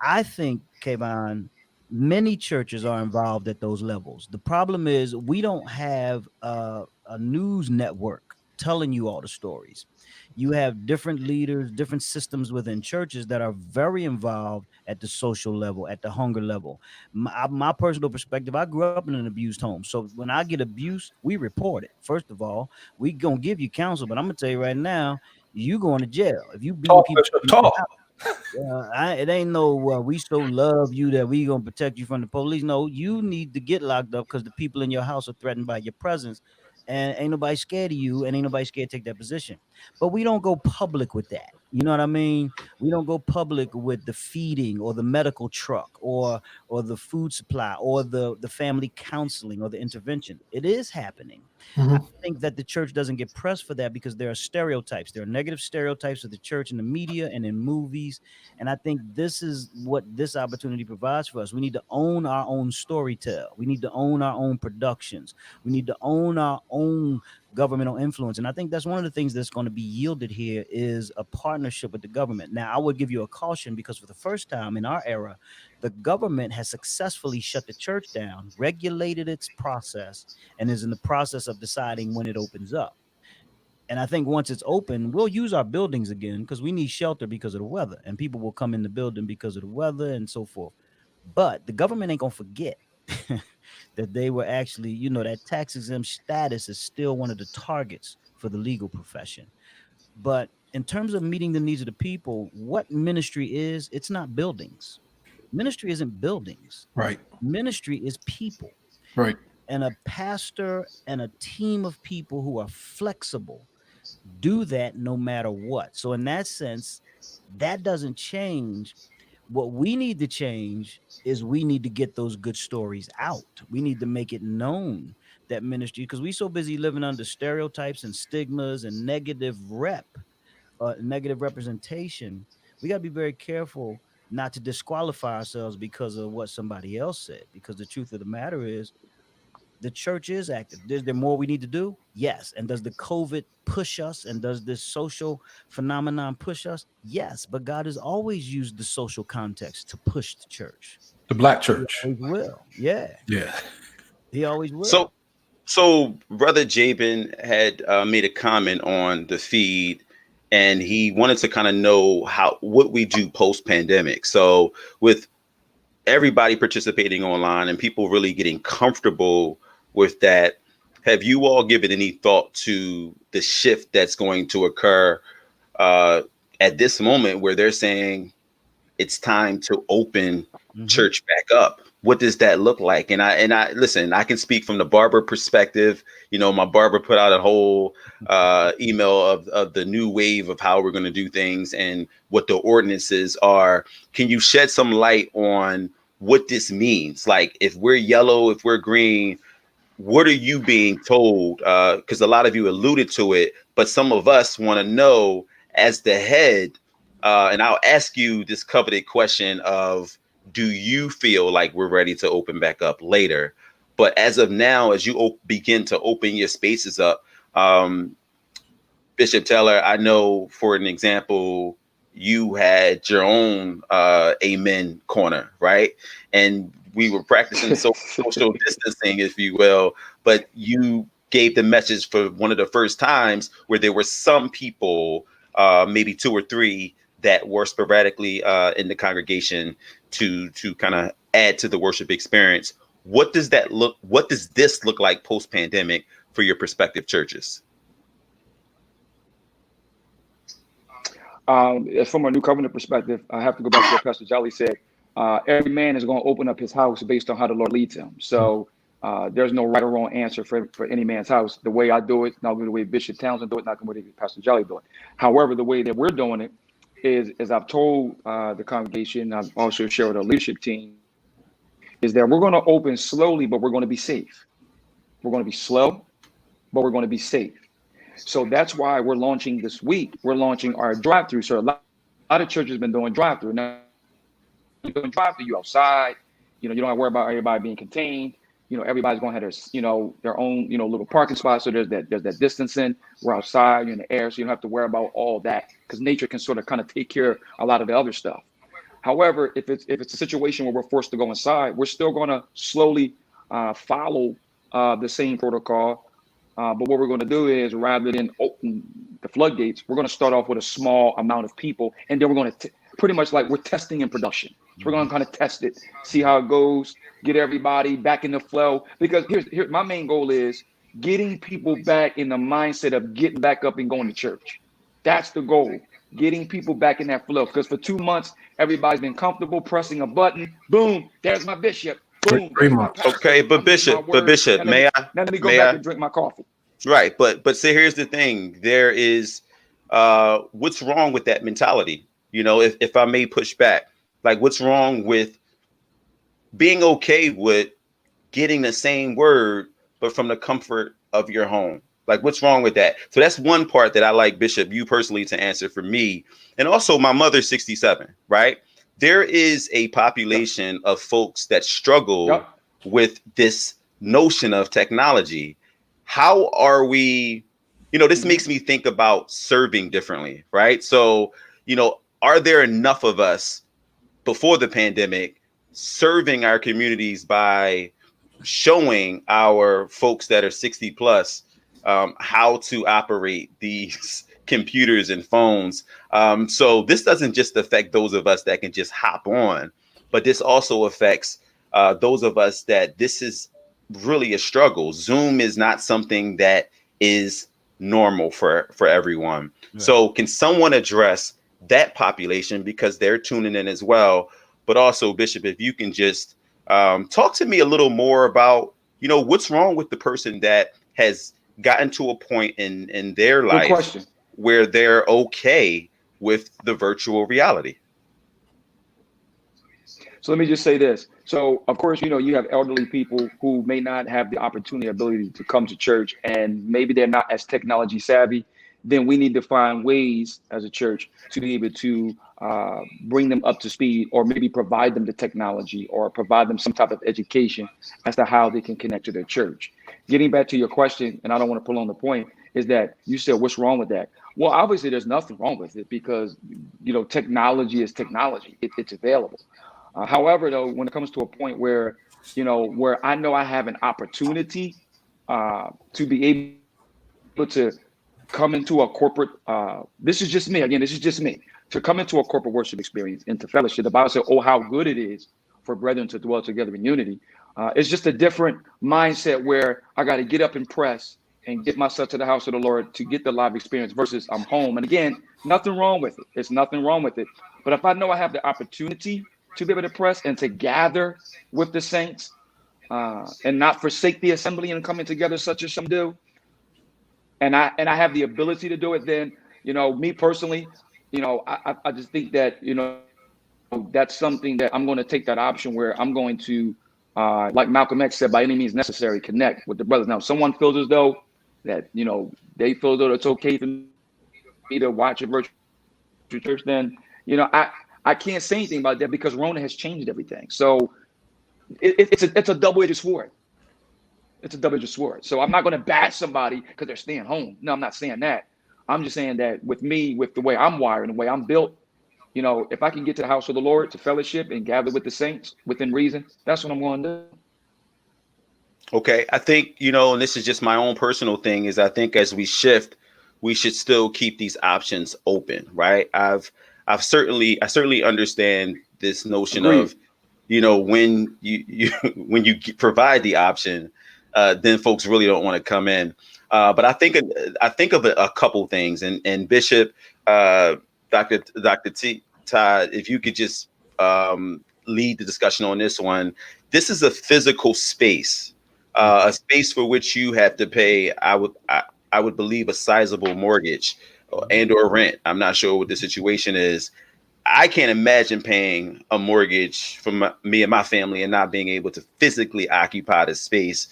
I think, Kayvon, many churches are involved at those levels. The problem is we don't have a news network telling you all the stories. You have different leaders, different systems within churches that are very involved at the social level, at the hunger level. My personal perspective, I grew up in an abused home. So when I get abuse, we report it. First of all, we going to give you counsel, but I'm going to tell you right now, you going to jail. If you beat people, it ain't no we so love you that we gonna protect you from the police. No, you need to get locked up because the people in your house are threatened by your presence, and ain't nobody scared of you, and ain't nobody scared to take that position. But we don't go public with that. You know what I mean? We don't go public with the feeding or the medical truck or the food supply or the family counseling or the intervention. It is happening. I think that the church doesn't get pressed for that because there are stereotypes. There are negative stereotypes of the church in the media and in movies. And I think this is what this opportunity provides for us. We need to own our own storytell. We need to own our own productions. We need to own our own governmental influence. And I think that's one of the things that's going to be yielded here is a partnership with the government. Now, I would give you a caution because for the first time in our era, the government has successfully shut the church down, regulated its process, and is in the process of deciding when it opens up. And I think once it's open, we'll use our buildings again because we need shelter because of the weather, and people will come in the building because of the weather and so forth. But the government ain't going to forget that they were actually, that tax exempt status is still one of the targets for the legal profession. But in terms of meeting the needs of the people, what ministry is, it's not buildings. Ministry isn't buildings. Right. Ministry is people. Right. And a pastor and a team of people who are flexible do that no matter what. So in that sense, that doesn't change. What we need to change is we need to get those good stories out. We need to make it known that ministry, because we're so busy living under stereotypes and stigmas and negative representation. We got to be very careful not to disqualify ourselves because of what somebody else said, because the truth of the matter is the church is active. Is there more we need to do? Yes. And does the COVID push us? And does this social phenomenon push us? Yes. But God has always used the social context to push the church. The Black church. He will. Yeah. Yeah. He always will. So Brother Jabin had made a comment on the feed, and he wanted to kind of know what we do post-pandemic. So with everybody participating online and people really getting comfortable with that, have you all given any thought to the shift that's going to occur at this moment where they're saying it's time to open church back up? What does that look like? And I listen, I can speak from the barber perspective. My barber put out a whole email of the new wave of how we're going to do things and what the ordinances are. Can you shed some light on what this means? Like, if we're yellow, if we're green, what are you being told? Because a lot of you alluded to it, but some of us want to know as the head, and I'll ask you this coveted question of, do you feel like we're ready to open back up later? But as of now, as you begin to open your spaces up, Bishop Taylor, I know, for an example, you had your own Amen corner, right? And we were practicing social distancing, if you will, but you gave the message for one of the first times where there were some people, maybe 2 or 3, that were sporadically in the congregation to kind of add to the worship experience. What does this look like post-pandemic for your prospective churches? From a new covenant perspective, I have to go back to what Pastor Jolly said. Every man is going to open up his house based on how the Lord leads him. So there's no right or wrong answer for any man's house. The way I do it, not the way Bishop Townsend do it, not the way Pastor Jolly do it. However, the way that we're doing it is, as I've told the congregation, I've also shared with our leadership team, is that we're going to open slowly, but we're going to be safe. We're going to be slow, but we're going to be safe. So that's why we're launching this week. We're launching our drive-through. So a lot of churches have been doing drive-through. Now, you're doing drive-through, you outside. You don't have to worry about everybody being contained. Everybody's going to have their own, little parking spots. So there's that distancing. We're outside, you're in the air, so you don't have to worry about all that, because nature can sort of kind of take care of a lot of the other stuff. However, if it's a situation where we're forced to go inside, we're still going to slowly follow the same protocol. But what we're going to do is, rather than open the floodgates, we're going to start off with a small amount of people, and then we're going to pretty much like we're testing in production. So we're going to kind of test it, see how it goes, get everybody back in the flow. Because here's my main goal is getting people back in the mindset of getting back up and going to church. That's the goal, getting people back in that flow. Because for 2 months, everybody's been comfortable pressing a button. Boom, there's my bishop. Boom, there's my pastor. Okay, but Bishop, may I? Now let me go back and drink my coffee. Right, but see, here's the thing. There is, what's wrong with that mentality? If I may push back, like, what's wrong with being okay with getting the same word, but from the comfort of your home? Like, what's wrong with that? So that's one part that I like, Bishop, you personally, to answer for me. And also my mother's 67, right? There is a population of folks that struggle with this notion of technology. How are we, this makes me think about serving differently, right? So, are there enough of us before the pandemic serving our communities by showing our folks that are 60 plus how to operate these computers and phones? So this doesn't just affect those of us that can just hop on, but this also affects those of us that this is really a struggle. Zoom is not something that is normal for everyone. Right. So can someone address that population, because they're tuning in as well? But also, Bishop, if you can just talk to me a little more about, what's wrong with the person that has gotten to a point in their life where they're okay with the virtual reality. So let me just say this. So, of course, you have elderly people who may not have the opportunity, ability to come to church, and maybe they're not as technology savvy. Then we need to find ways as a church to be able to bring them up to speed, or maybe provide them the technology, or provide them some type of education as to how they can connect to their church. Getting back to your question, and I don't want to pull on the point, is that you said, what's wrong with that? Well, obviously there's nothing wrong with it, because, technology is technology. It's available. However, though, when it comes to a point where, where I know I have an opportunity to be able to come into a corporate, this is just me, again, this is just me, to come into a corporate worship experience, into fellowship. The Bible says, oh, how good it is for brethren to dwell together in unity. It's just a different mindset where I got to get up and press and get myself to the house of the Lord to get the live experience versus I'm home. And again, nothing wrong with it. It's nothing wrong with it. But if I know I have the opportunity to be able to press and to gather with the saints and not forsake the assembly and coming together such as some do, and I have the ability to do it, then, me personally, I just think that, that's something that I'm going to take that option where I'm going to, like Malcolm X said, by any means necessary, connect with the brothers. Now, if someone feels as though that, they feel as though it's okay for me to watch a virtual church, then, I can't say anything about that, because Rona has changed everything. So it's a double-edged sword. It's a double-edged sword. So I'm not going to bash somebody because they're staying home. No, I'm not saying that. I'm just saying that with me, with the way I'm wired and the way I'm built, if I can get to the house of the Lord to fellowship and gather with the saints within reason, that's what I'm going to do. Okay. I think, and this is just my own personal thing, is I think as we shift, we should still keep these options open, right? I certainly understand this notion of, when you when you provide the option, then folks really don't want to come in. But I think of a couple things, and Bishop, Dr. T Todd, if you could just lead the discussion on this one. This is a physical space, a space for which you have to pay. I would believe a sizable mortgage and or rent. I'm not sure what the situation is. I can't imagine paying a mortgage for me and my family and not being able to physically occupy the space.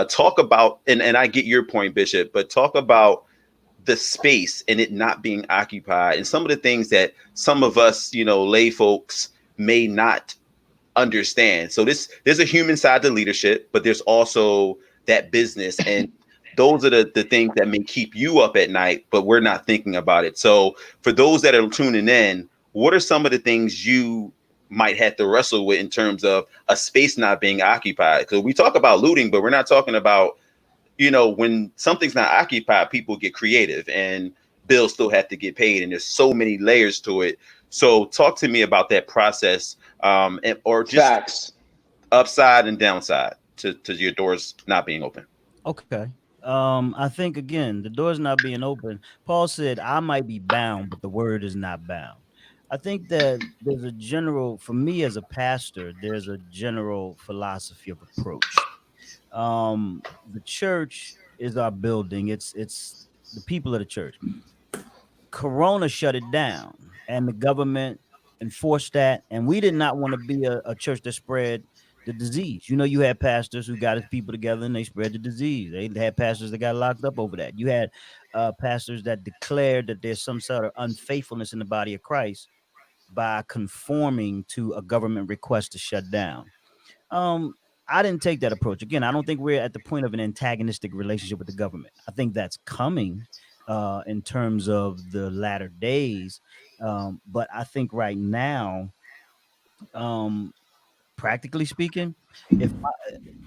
Talk about, and I get your point, Bishop, but talk about the space and it not being occupied and some of the things that some of us, lay folks may not understand. So there's a human side to leadership, but there's also that business. And those are the things that may keep you up at night, but we're not thinking about it. So for those that are tuning in, what are some of the things you might have to wrestle with in terms of a space not being occupied? Because we talk about looting, but we're not talking about, when something's not occupied, people get creative and bills still have to get paid. And there's so many layers to it. So talk to me about that process, or just Facts. upside and downside to your doors not being open. Okay. I think again, the door's not being open. Paul said, I might be bound, but the word is not bound. I think that there's a general, for me as a pastor, there's a general philosophy of approach. The church is our building. It's the people of the church. Corona shut it down, and the government enforced that. And we did not want to be a church that spread the disease. You had pastors who got his people together and they spread the disease. They had pastors that got locked up over that. You had pastors that declared that there's some sort of unfaithfulness in the body of Christ by conforming to a government request to shut down. I didn't take that approach. Again, I don't think we're at the point of an antagonistic relationship with the government. I think that's coming in terms of the latter days. But I think right now, practically speaking, if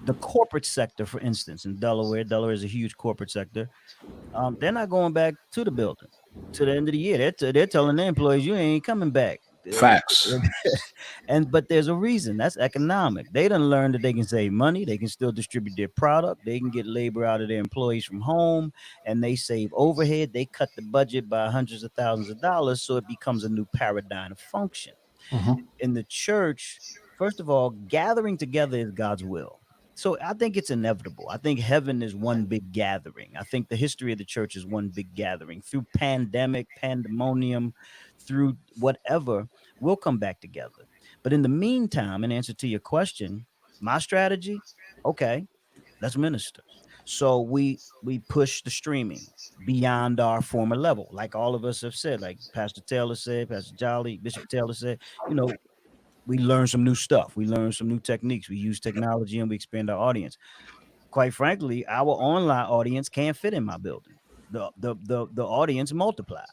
the corporate sector, for instance, in Delaware is a huge corporate sector. They're not going back to the building to the end of the year. They're telling their employees, you ain't coming back. Facts. But there's a reason. That's economic. They done learned that they can save money. They can still distribute their product. They can get labor out of their employees from home, and they save overhead. They cut the budget by hundreds of thousands of dollars, so it becomes a new paradigm of function. In the church, first of all, gathering together is God's will. So I think it's inevitable. I think heaven is one big gathering. I think the history of the church is one big gathering. Through pandemonium, through whatever, we'll come back together. But in the meantime, in answer to your question, my strategy, okay, let's minister. So we push the streaming beyond our former level, like all of us have said, like Pastor Taylor said, Pastor Jolly, Bishop Taylor said, we learn some new stuff. We learn some new techniques. We use technology and we expand our audience. Quite frankly, our online audience can't fit in my building. The audience multiplied.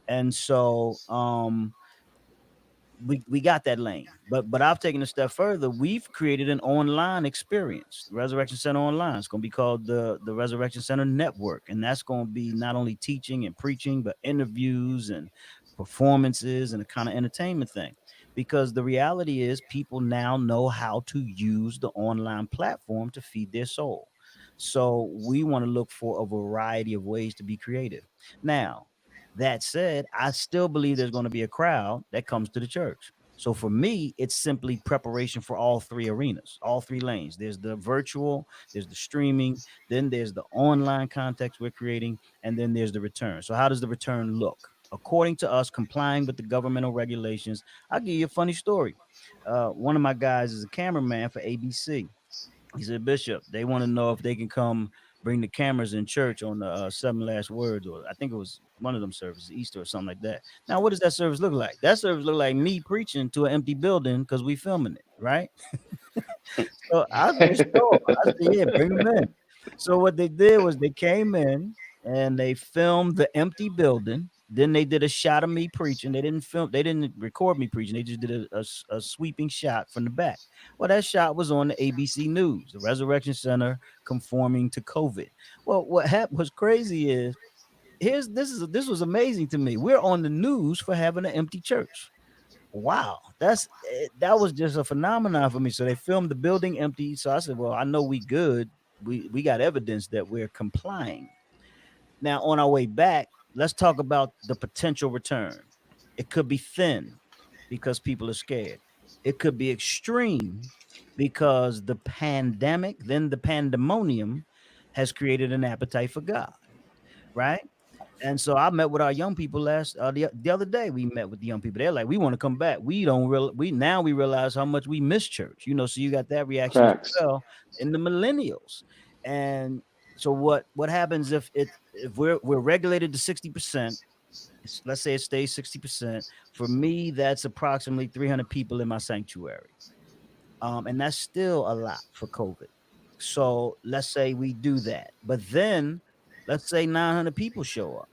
And so we got that lane. But I've taken a step further. We've created an online experience, Resurrection Center Online. It's going to be called the Resurrection Center Network. And that's going to be not only teaching and preaching, but interviews and performances and a kind of entertainment thing. Because the reality is people now know how to use the online platform to feed their soul. So we want to look for a variety of ways to be creative. Now, that said, I still believe there's going to be a crowd that comes to the church. So for me, it's simply preparation for all three arenas, all three lanes. There's the virtual, there's the streaming, then there's the online context we're creating, and then there's the return. So how does the return look? According to us, complying with the governmental regulations. I'll give you a funny story. One of my guys is a cameraman for ABC. He said, Bishop, they want to know if they can come bring the cameras in church on the 7 Last Words, or I think it was one of them services, Easter or something like that. Now, what does that service look like? That service look like me preaching to an empty building because we filming it, right? So I said, yeah, bring them in. So what they did was they came in and they filmed the empty building. Then they did a shot of me preaching. They didn't record me preaching. They just did a sweeping shot from the back. Well, that shot was on the ABC News, the Resurrection Center conforming to COVID. Well, what happened was crazy is this was amazing to me. We're on the news for having an empty church. Wow, that was just a phenomenon for me. So they filmed the building empty. So I said, well, I know we good. We got evidence that we're complying. Now on our way back, let's talk about the potential return. It could be thin because people are scared. It could be extreme because the pandemic, then the pandemonium, has created an appetite for God, right? And so I met with our young people the other day. We met with the young people. They're like, we want to come back. We don't real we now we realize how much we miss church. So you got that reaction as Facts. well in the millennials. And so what happens if we're regulated to 60%? Let's say it stays 60%. For me, that's approximately 300 people in my sanctuary. And that's still a lot for COVID. So let's say we do that. But then let's say 900 people show up.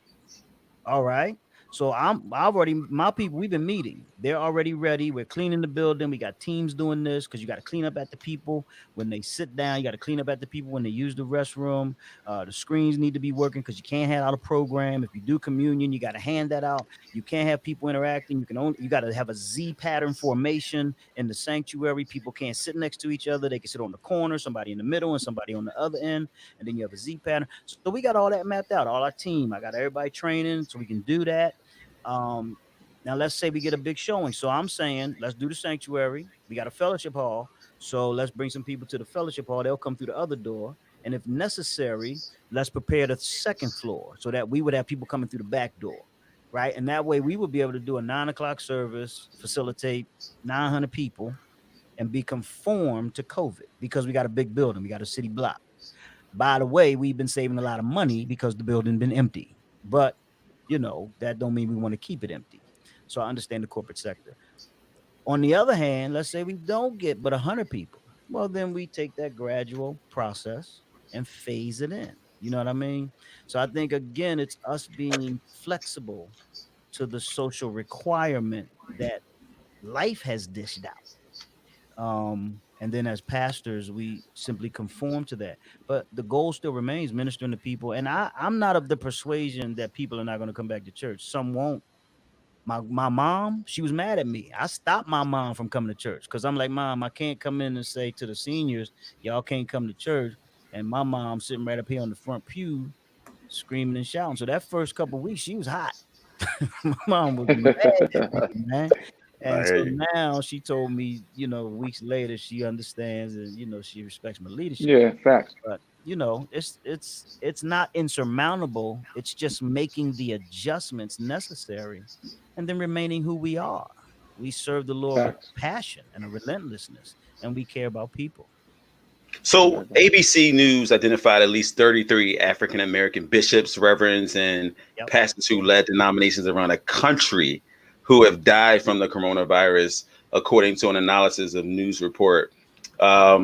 All right. So my people, we've been meeting. They're already ready. We're cleaning the building. We got teams doing this because you got to clean up at the people when they sit down. You got to clean up at the people when they use the restroom. The screens need to be working because you can't hand out a program. If you do communion, you got to hand that out. You can't have people interacting. You got to have a Z pattern formation in the sanctuary. People can't sit next to each other. They can sit on the corner, somebody in the middle and somebody on the other end. And then you have a Z pattern. So we got all that mapped out, all our team. I got everybody training so we can do that. Now let's say we get a big showing. So I'm saying, let's do the sanctuary. We got a fellowship hall. So let's bring some people to the fellowship hall. They'll come through the other door. And if necessary, let's prepare the second floor so that we would have people coming through the back door. Right. And that way we would be able to do a 9 o'clock service, facilitate 900 people and be conformed to COVID because we got a big building. We got a city block. By the way, we've been saving a lot of money because the building been empty. But that don't mean we want to keep it empty. So I understand the corporate sector. On the other hand, let's say we don't get but 100 people. Well, then we take that gradual process and phase it in. You know what I mean? So I think, again, it's us being flexible to the social requirement that life has dished out. And then as pastors, we simply conform to that. But the goal still remains ministering to people. And I'm not of the persuasion that people are not going to come back to church. Some won't. My mom, she was mad at me. I stopped my mom from coming to church because I'm like, Mom, I can't come in and say to the seniors, y'all can't come to church. And my mom sitting right up here on the front pew screaming and shouting. So that first couple of weeks, she was hot. My mom was mad at me, man. And so now she told me, weeks later, she understands and, she respects my leadership. Yeah, facts. But, it's not insurmountable. It's just making the adjustments necessary and then remaining who we are. We serve the Lord with passion and a relentlessness, and we care about people. So ABC News identified at least 33 African-American bishops, reverends, and pastors who led denominations around the country who have died from the coronavirus, according to an analysis of news report. I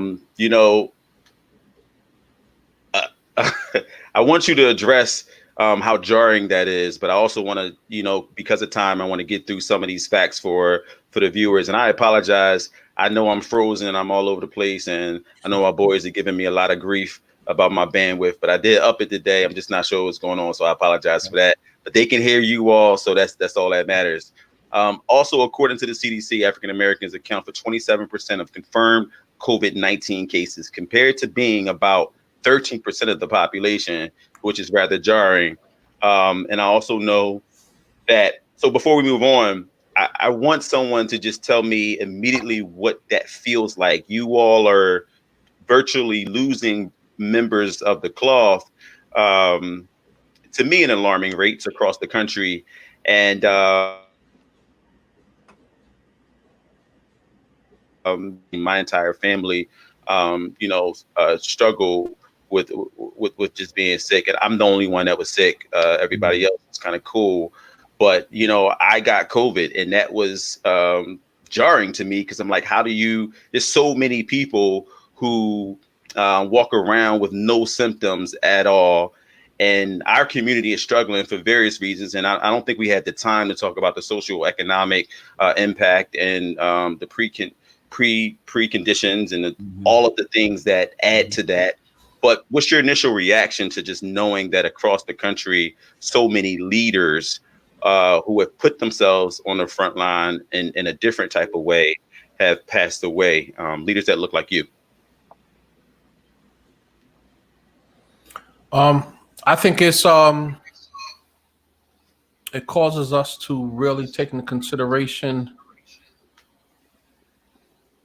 want you to address how jarring that is, but I also want to, because of time, I want to get through some of these facts for the viewers. And I apologize. I know I'm frozen. I'm all over the place. And I know our boys are giving me a lot of grief about my bandwidth, but I did up it today. I'm just not sure what's going on. So I apologize for that. But they can hear you all. So that's all that matters. Also, according to the CDC, African Americans account for 27% of confirmed COVID-19 cases, compared to being about 13% of the population, which is rather jarring. And I also know that. So before we move on, I want someone to just tell me immediately what that feels like. You all are virtually losing members of the cloth, to me, in alarming rates across the country. And my entire family, struggle with just being sick. And I'm the only one that was sick. Everybody else was kind of cool. But, I got COVID, and that was jarring to me because I'm like, there's so many people who walk around with no symptoms at all. And our community is struggling for various reasons. And I don't think we had the time to talk about the social economic impact and the preconditions and all of the things that add to that. But what's your initial reaction to just knowing that across the country, so many leaders who have put themselves on the front line in a different type of way have passed away, leaders that look like you? I think it's it causes us to really take into consideration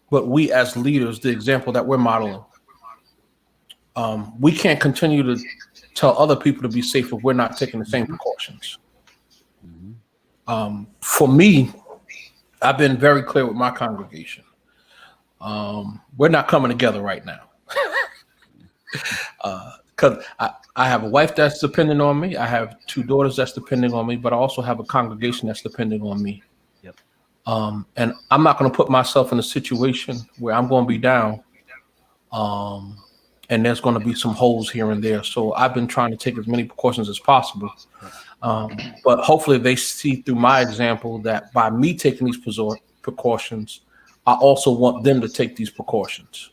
what we as leaders, the example that we're modeling. We can't continue to tell other people to be safe if we're not taking the same precautions. For me, I've been very clear with my congregation. We're not coming together right now. Because I have a wife that's dependent on me. I have 2 daughters that's depending on me, but I also have a congregation that's depending on me. Yep. And I'm not going to put myself in a situation where I'm going to be down. And there's going to be some holes here and there. So I've been trying to take as many precautions as possible. But hopefully they see through my example that by me taking these precautions, I also want them to take these precautions.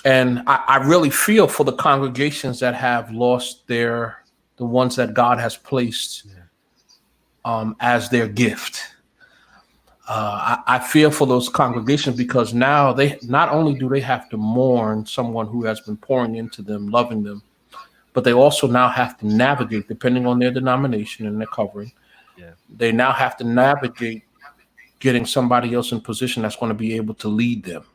And I really feel for the congregations that have lost the ones that God has placed as their gift. I feel for those congregations because now they not only do they have to mourn someone who has been pouring into them, loving them, but they also now have to navigate, depending on their denomination and their covering. Yeah. They now have to navigate getting somebody else in position that's going to be able to lead them,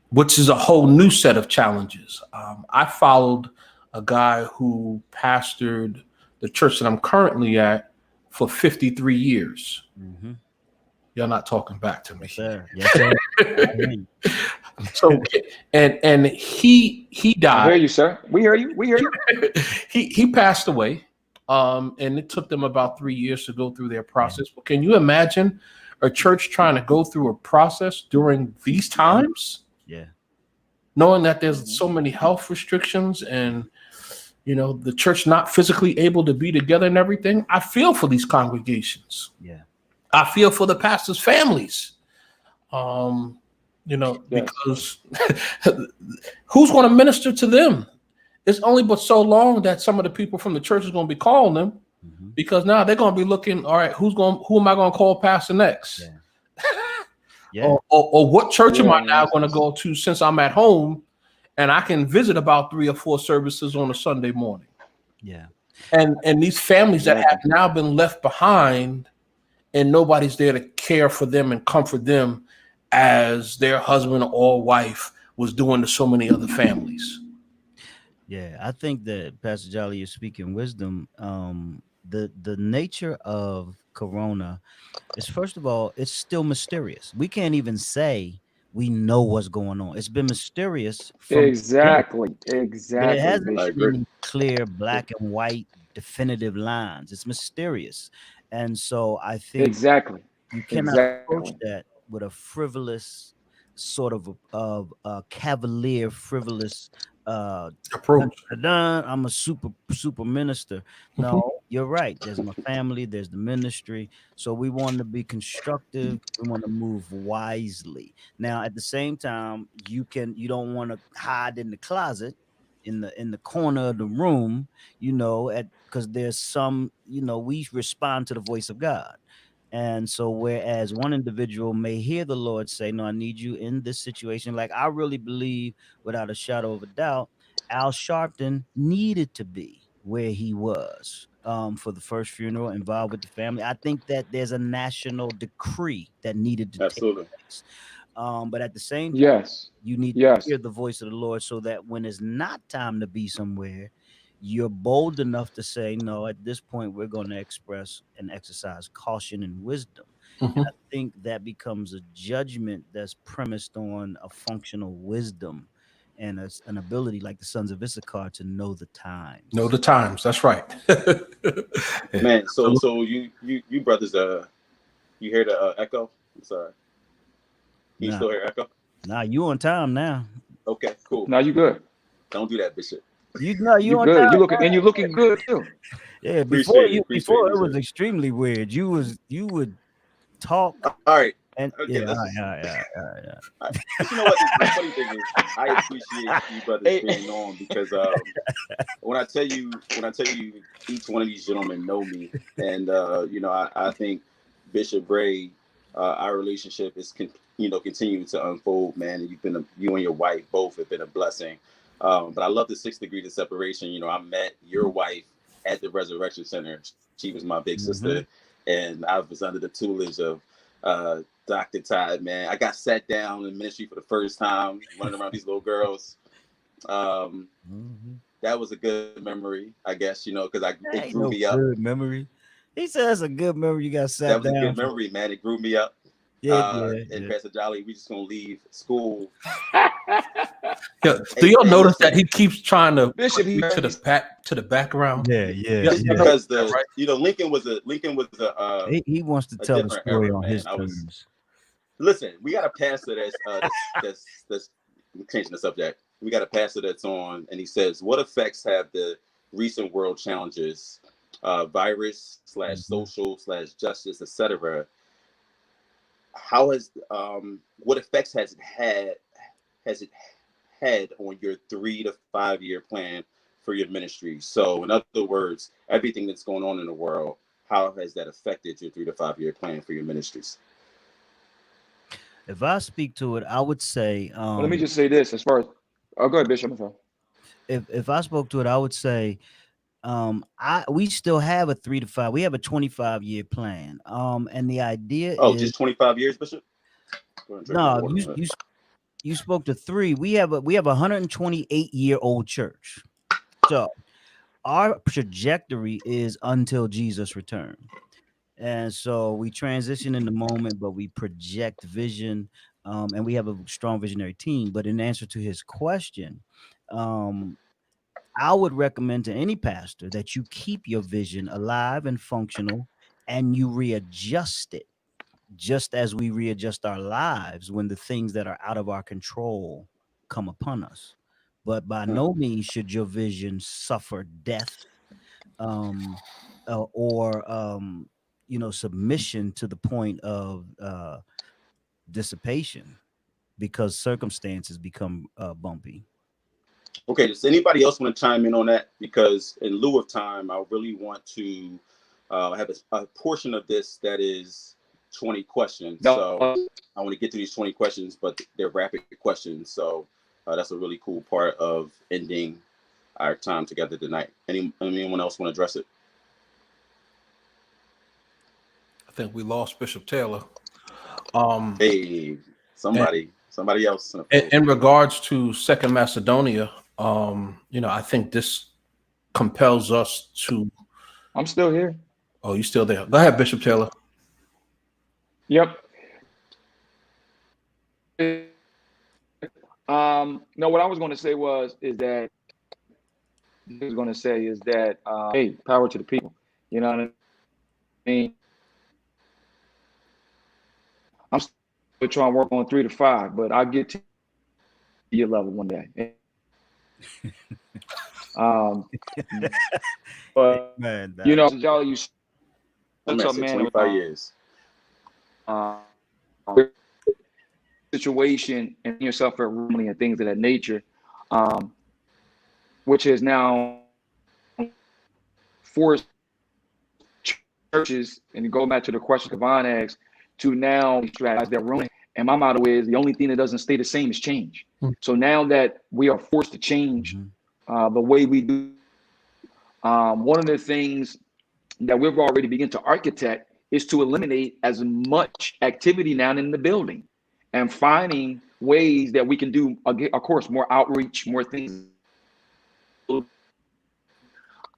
which is a whole new set of challenges. I followed a guy who pastored the church that I'm currently at for 53 years. Mm-hmm. You're not talking back to me. Yes, sir. Yes, sir. So, and he died. I hear you, sir. We hear you. We hear you. He passed away. And it took them about 3 years to go through their process. But can you imagine a church trying to go through a process during these times? Yeah. Knowing that there's so many health restrictions and, the church not physically able to be together and everything. I feel for these congregations. Yeah. I feel for the pastors' families. Because who's going to minister to them? It's only but so long that some of the people from the church is going to be calling them, because now they're going to be looking, all right, who am I going to call pastor next? Yeah. Yeah. Or what church am I now going to go to since I'm at home and I can visit about 3 or 4 services on a Sunday morning? Yeah. And these families that have now been left behind and nobody's there to care for them and comfort them as their husband or wife was doing to so many other families. Yeah, I think that Pastor Jolly is speaking wisdom. The nature of Corona is, first of all, it's still mysterious. We can't even say we know what's going on. It's been mysterious. Exactly. There hasn't Bishop. been any clear black and white definitive lines. It's mysterious. And so I think you cannot approach that with a frivolous sort of cavalier, frivolous approach. I'm a super minister. No, you're right. There's my family, there's the ministry. So we want to be constructive. We want to move wisely. Now, at the same time, you don't want to hide in the closet, in the corner of the room, because there's some, we respond to the voice of God. And so whereas one individual may hear the Lord say, no, I need you in this situation. Like, I really believe without a shadow of a doubt, Al Sharpton needed to be where he was for the first funeral, involved with the family. I think that there's a national decree that needed to take place. But at the same time, you need to hear the voice of the Lord so that when it's not time to be somewhere, you're bold enough to say, no, at this point, we're going to express and exercise caution and wisdom. And I think that becomes a judgment that's premised on a functional wisdom and an ability like the sons of Issachar to know the times. Know the times. That's right. Man, so you brothers, you hear the echo? I'm sorry. You still hear echo? Nah, you on time now. Okay, cool. Now you good. Don't do that, Bishop. You on good. Time. You're looking good too. Yeah, before it was extremely weird. You would talk. All right. And okay, yeah. You know what? The funny thing is, I appreciate you brothers being on because when I tell you, each one of these gentlemen know me, and I think Bishop Bray, our relationship is continuing to unfold, man. And you and your wife both have been a blessing. But I love the 6 degrees of separation. I met your wife at the Resurrection Center. She was my big sister, and I was under the tutelage of Dr. Todd. Man, I got sat down in ministry for the first time, running around these little girls. That was a good memory, I guess, because it grew me up. Good memory. He says a good memory. You got sat down. That was a good memory, man. It grew me up. And Pastor Jolly, we just gonna leave school. Do y'all notice that he keeps trying to Bishop to the background? Because Lincoln was a he wants to tell the story on his terms. Listen, we got a pastor that's changing the subject. We got a pastor that's on, and he says, "What effects have the recent world challenges, virus / social / justice, etc. How has what effects has it had on your 3 to 5 year plan for your ministry?" So, in other words, everything that's going on in the world, how has that affected your 3 to 5 year plan for your ministries? If I speak to it, I would say. Well, let me just say this: as far as, go ahead, Bishop. If I spoke to it, I would say, we still have a 3 to 5. We have a 25 year plan. And the idea is just 25 years, Bishop. No, you spoke to 3. We have a 128-year-old church. So our trajectory is until Jesus return. And so we transition in the moment, but we project vision, and we have a strong visionary team. But in answer to his question, I would recommend to any pastor that you keep your vision alive and functional, and you readjust it, just as we readjust our lives when the things that are out of our control come upon us. But by no means should your vision suffer death, or submission to the point of dissipation, because circumstances become bumpy. Okay, does anybody else want to chime in on that? Because in lieu of time, I really want to have a portion of this that is 20 questions. So I want to get to these 20 questions, but they're rapid questions. So that's a really cool part of ending our time together tonight. Anyone else want to address it? I think we lost Bishop Taylor. Hey, somebody else. In regards to Second Macedonia, I think this compels us to. I'm still here. Oh, you still there? Go ahead, Bishop Taylor. Yep. No, what I was going to say is that hey, power to the people. You know what I mean? I'm still trying to work on 3 to 5, but I'll get to your level one day. But man, Jolly, you I'm at 25 years. Situation and yourself at Romney and things of that nature, which has now forced churches, and to go back to the question Kavon asked, to now strategize their Romney. And my motto is the only thing that doesn't stay the same is change. So now that we are forced to change the way we do, one of the things that we've already begun to architect is to eliminate as much activity now in the building and finding ways that we can do, of course, more outreach, more things,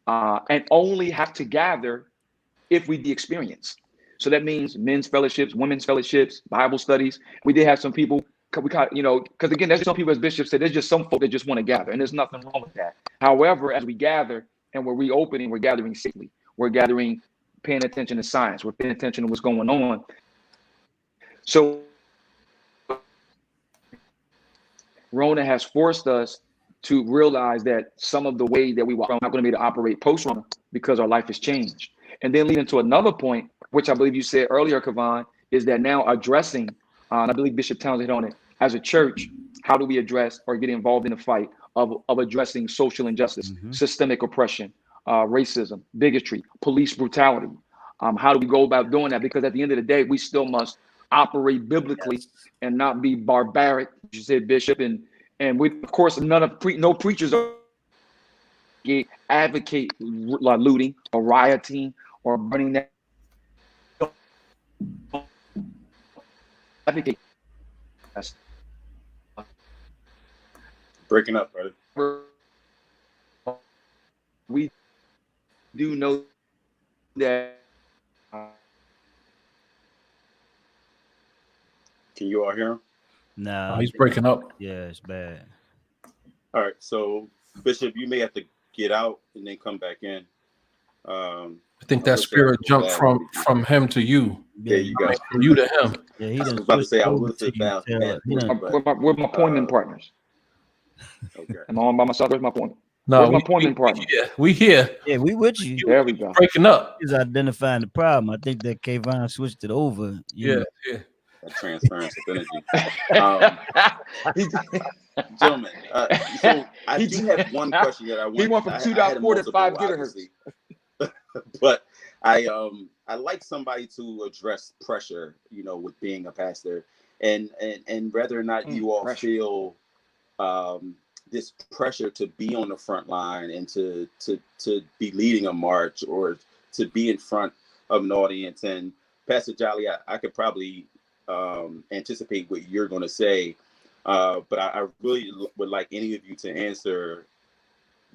and only have to gather if we de experience. So that means men's fellowships, women's fellowships, Bible studies. We did have some people, because again, there's some people, as Bishop said, there's just some folk that just want to gather, and there's nothing wrong with that. However, as we gather and we're reopening, we're gathering safely. We're gathering, paying attention to science. We're paying attention to what's going on. So Rona has forced us to realize that some of the way that we were not going to be able to operate post-Rona because our life has changed. And then leading to another point, which I believe you said earlier, Kavon, is that now addressing, and I believe Bishop Townsend hit on it, as a church, how do we address or get involved in the fight of addressing social injustice, systemic oppression, racism, bigotry, police brutality? How do we go about doing that? Because at the end of the day, we still must operate biblically and not be barbaric, you said, Bishop. And we, of course, no preachers are advocate looting or rioting or burning that. Advocate. Breaking up, brother. We do know that. Can you all hear him? No, He's breaking up. yeah, it's bad. All right, so Bishop, you may have to get out and then come back in. I think that I'll spirit say jumped bad. from him to you, There you go. from you to him. Yeah, he I was done about to say I switched will over sit to you, down. Taylor. He done- Where's my pointing partners? Okay. Am I on by myself? Where's my point? No, Where's my pointing partner? we here. Yeah, we with you. There we go. Breaking up. He's identifying the problem. I think that Kayvon switched it over. You know. Yeah. That transference of energy. Gentlemen, so I do have one question that I want. He went from I 2.4 had to multiple, 5 gigahertz. obviously. But I like somebody to address pressure, with being a pastor, and whether or not you all pressure. feel this pressure to be on the front line and to be leading a march or to be in front of an audience. And Pastor Jolly, I could probably anticipate what you're going to say, but I really would like any of you to answer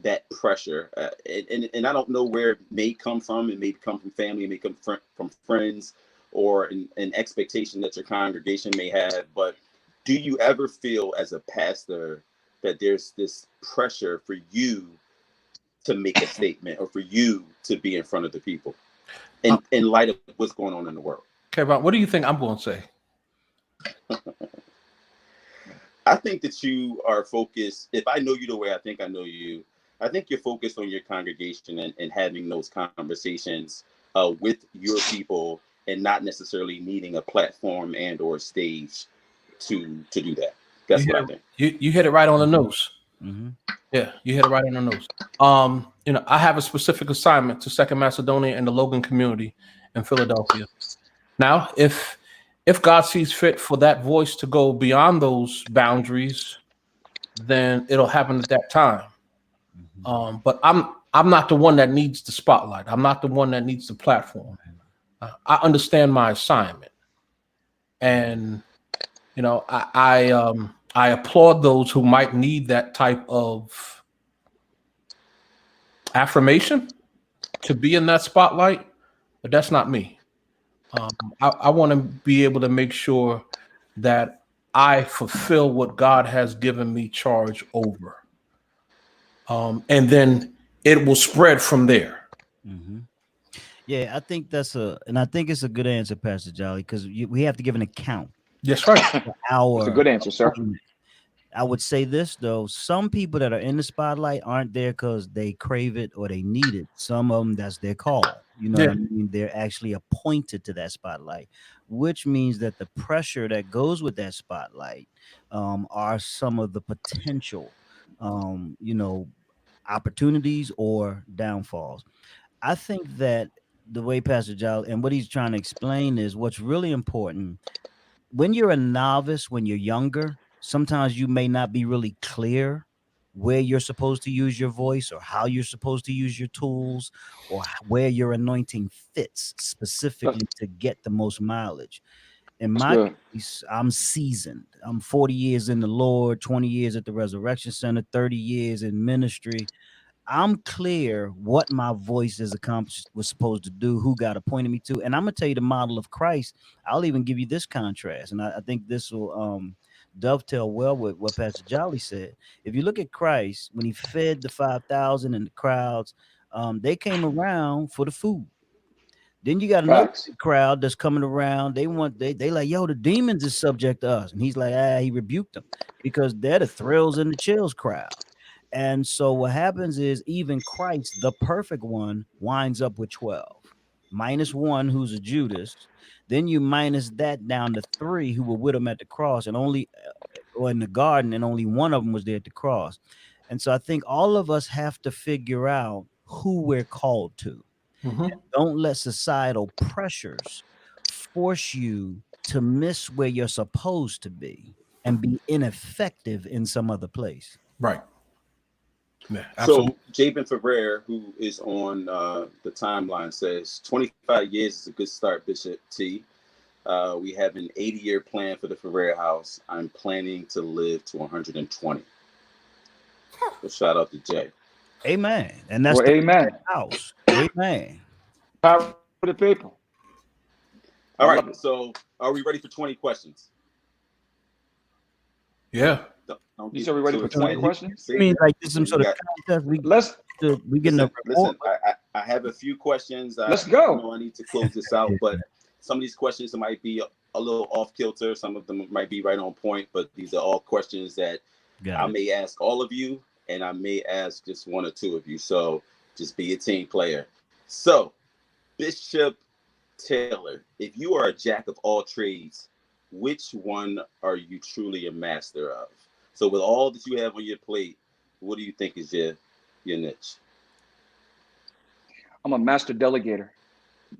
that pressure, and I don't know where it may come from. It may come from family, it may come from friends, or an expectation that your congregation may have. But do you ever feel as a pastor that there's this pressure for you to make a statement or for you to be in front of the people in light of what's going on in the world? Okay, Bob, what do you think I'm going to say? I think that you are focused. If I know you the way I think I know you, I think you're focused on your congregation and having those conversations with your people, and not necessarily needing a platform and or stage to do that. That's what I think. You hit it right on the nose. Mm-hmm. Yeah, you hit it right on the nose. I have a specific assignment to Second Macedonia and the Logan community in Philadelphia. Now, if God sees fit for that voice to go beyond those boundaries, then it'll happen at that time. But I'm not the one that needs the spotlight. I'm not the one that needs the platform. I understand my assignment, and I applaud those who might need that type of affirmation to be in that spotlight, but that's not me. I want to be able to make sure that I fulfill what God has given me charge over. And then it will spread from there. Mm-hmm. Yeah, I think it's a good answer, Pastor Jolly, because we have to give an account. That's right. That's a good answer, sir. I would say this though: some people that are in the spotlight aren't there because they crave it or they need it. Some of them, that's their call. You know what I mean? They're actually appointed to that spotlight, which means that the pressure that goes with that spotlight are some of the potential, opportunities or downfalls. I think that the way Pastor Jolly and what he's trying to explain is what's really important. When you're a novice, when you're younger, sometimes you may not be really clear where you're supposed to use your voice or how you're supposed to use your tools or where your anointing fits specifically to get the most mileage. In my case, I'm seasoned. I'm 40 years in the Lord, 20 years at the Resurrection Center, 30 years in ministry. I'm clear what my voice is accomplished was supposed to do, who God appointed me to. And I'm going to tell you the model of Christ. I'll even give you this contrast. And I think this will dovetail well with what Pastor Jolly said. If you look at Christ, when he fed the 5,000 and the crowds, they came around for the food. Then you got another crowd that's coming around. They like, yo, the demons is subject to us. And he's like, he rebuked them because they're the thrills and the chills crowd. And so what happens is even Christ, the perfect one, winds up with 12, minus one who's a Judas. Then you minus that down to 3 who were with him at the cross and only or in the garden, and only one of them was there at the cross. And so I think all of us have to figure out who we're called to. Mm-hmm. Don't let societal pressures force you to miss where you're supposed to be and be ineffective in some other place. Right. Yeah, absolutely. So Jabin Ferrer, who is on the timeline, says 25 years is a good start, Bishop T. We have an 80-year plan for the Ferrer House. I'm planning to live to 120. So shout out to Jay. Amen. And that's Well, the amen. house. Amen. Power to the people. All I right. love it. So are we ready for 20 questions? Yeah. Don't You get said we ready too for 20 excited. questions? See, I mean, like this some you sort of got- contest. We getting a listen. report. I have a few questions. Let's go. I know I need to close this out, but some of these questions might be a little off kilter. Some of them might be right on point, but these are all questions that I may ask all of you, and I may ask just one or two of you. So just be a team player. So, Bishop Taylor, if you are a jack of all trades, which one are you truly a master of? So with all that you have on your plate, what do you think is your niche? I'm a master delegator.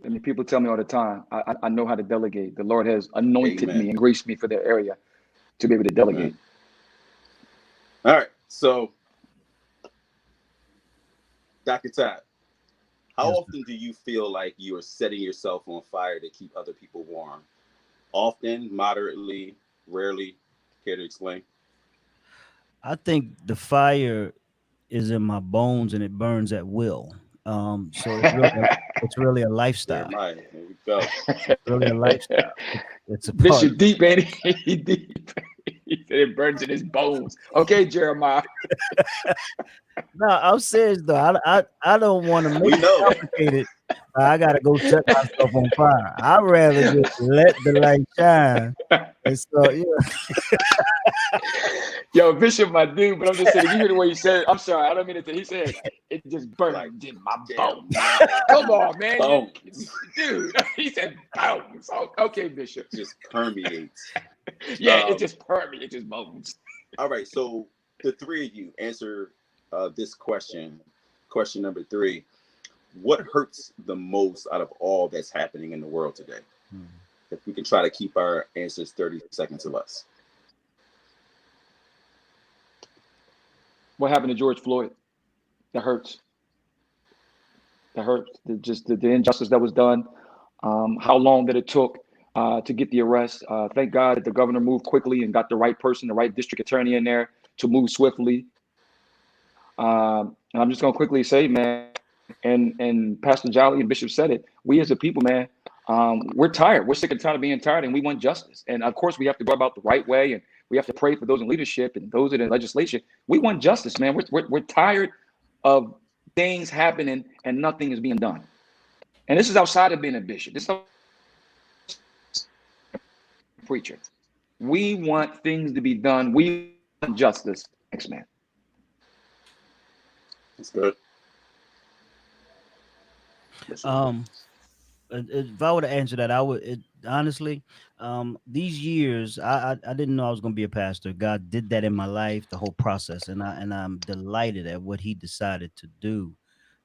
I mean, people tell me all the time, I know how to delegate. The Lord has anointed Amen. me and graced me for that area to be able to delegate. Amen. All right. So, Dr. Todd, how Yes, often do you feel like you are setting yourself on fire to keep other people warm? Often, moderately, rarely? Care to explain? I think the fire is in my bones and it burns at will. So it's really a lifestyle. Jeremiah, there we go. It's really a lifestyle. It's a part. Bishop deep, ain't he? He deep. He said it burns in his bones. Okay, Jeremiah. No, I'm serious though. I don't want to make We it know. complicated. I gotta go set myself on fire. I'd rather just let the light shine. And so, Yo, Bishop, my dude, but I'm just saying, you hear the way he said it. I'm sorry, I don't mean it. He said it just burns in my bones. Come on, man. Bones. Dude, he said bones. Okay, Bishop. Just permeates. Yeah, it just permeates his bones. All right, so the three of you answer this question. Question number 3. What hurts the most out of all that's happening in the world today? If we can try to keep our answers 30 seconds or less. What happened to George Floyd? That hurts. That hurts. The injustice that was done. How long that it took to get the arrest. Thank God that the governor moved quickly and got the right person, the right district attorney in there to move swiftly. And I'm just gonna quickly say, man, and Pastor Jolly and Bishop said it. We as a people, man, we're tired. We're sick and tired of being tired, and we want justice. And of course, we have to go about the right way, and we have to pray for those in leadership and those in the legislation. We want justice, man. We're tired of things happening and nothing is being done. And this is outside of being a bishop. This is a preacher. We want things to be done. We want justice. Thanks, man. That's good. If I were to answer that, I would honestly. These years, I didn't know I was going to be a pastor. God did that in my life, the whole process, and I'm delighted at what He decided to do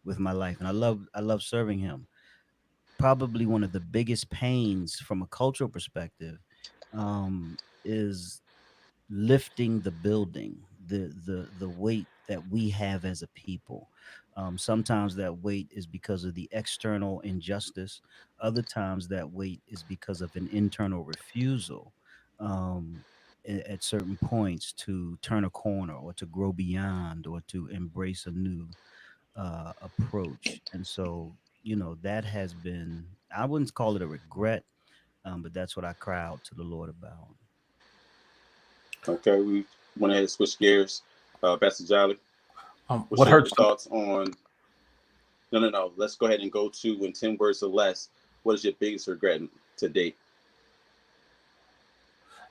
with my life, and I love serving Him. Probably one of the biggest pains from a cultural perspective is lifting the building, the weight that we have as a people. Sometimes that weight is because of the external injustice. Other times that weight is because of an internal refusal at certain points to turn a corner or to grow beyond or to embrace a new approach. And so, that has been, I wouldn't call it a regret, but that's what I cry out to the Lord about. Okay, we went ahead and switch gears. Pastor Jolly, What hurts? thoughts on? No. Let's go ahead and go to, in 10 words or less, what is your biggest regret to date?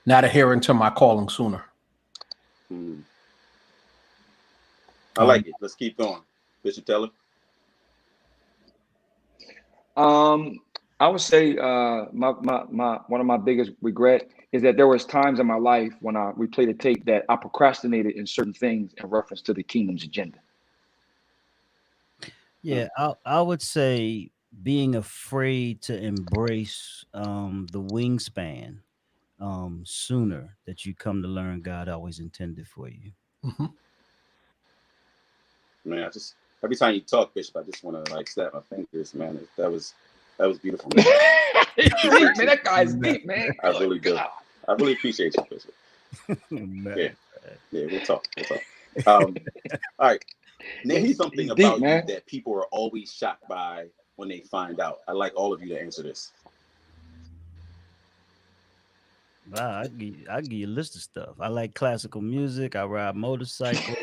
Not adhering to my calling sooner. I like it. Let's keep going. Bishop Taylor. I would say my one of my biggest regret is that there was times in my life when we played a tape that I procrastinated in certain things in reference to the kingdom's agenda. Yeah, I would say being afraid to embrace the wingspan sooner that you come to learn God always intended for you. Mm-hmm. Man, I just every time you talk, Bishop, I just want to like snap my fingers, man. That was beautiful. Man. Deep, man. That guy's deep, man. I really do. I really appreciate you, Bishop. Man. Yeah, we'll talk. All right. Name something he's about deep, you man. that people are always shocked by when they find out. I'd like all of you to answer this. Wow, I give you a list of stuff. I like classical music. I ride motorcycles.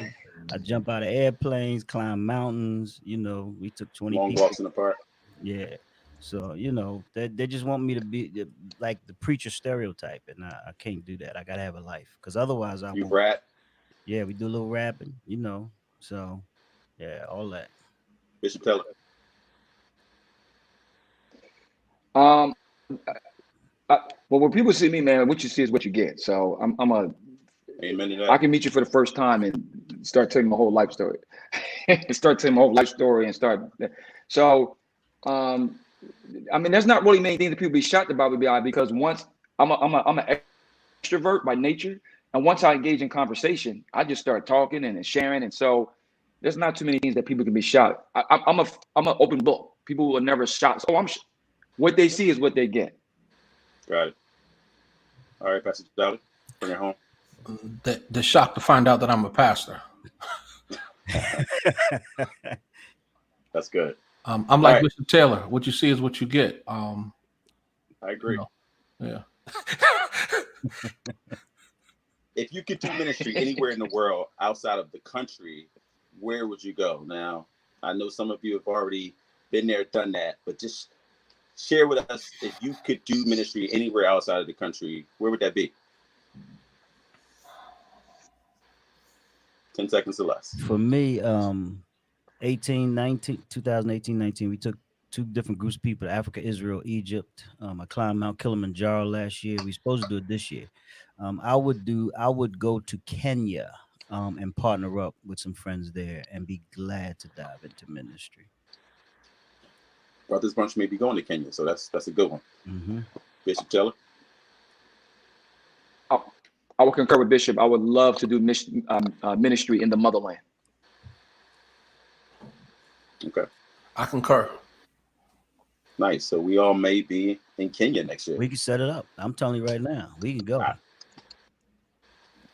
I jump out of airplanes, climb mountains. You know, we took 20 Long people. walks in the park. Yeah. So, you know, they just want me to be like the preacher stereotype, and I can't do that. I gotta have a life, because otherwise I You won't. rap. Yeah, we do a little rapping, you know. So, yeah, all that. Bishop Teller. Well, when people see me, man, what you see is what you get. So Amen to that. I can meet you for the first time and start telling my whole life story. So, I mean, there's not really many things that people be shocked about with me, because once I'm an extrovert by nature, and once I engage in conversation, I just start talking and sharing, and so there's not too many things that people can be shocked. I'm an open book. People will never shock. So what they see is what they get. Got it. All right, Pastor Jolly, bring it home. The shock to find out that I'm a pastor. That's good. I'm like right. Bishop Taylor. What you see is what you get. I agree. You know, yeah. If you could do ministry anywhere in the world outside of the country, where would you go? Now, I know some of you have already been there, done that, but just share with us, if you could do ministry anywhere outside of the country, where would that be? 10 seconds or less. For me, 2018-19, we took 2 different groups of people: Africa, Israel, Egypt. I climbed Mount Kilimanjaro last year. We're supposed to do it this year. I would go to Kenya and partner up with some friends there and be glad to dive into ministry. Brothers Bunch may be going to Kenya, so that's a good one. Mm-hmm. Bishop Teller. I would concur with Bishop. I would love to do ministry in the motherland. Okay. I concur. Nice. So we all may be in Kenya next year. We can set it up. I'm telling you right now, we can go.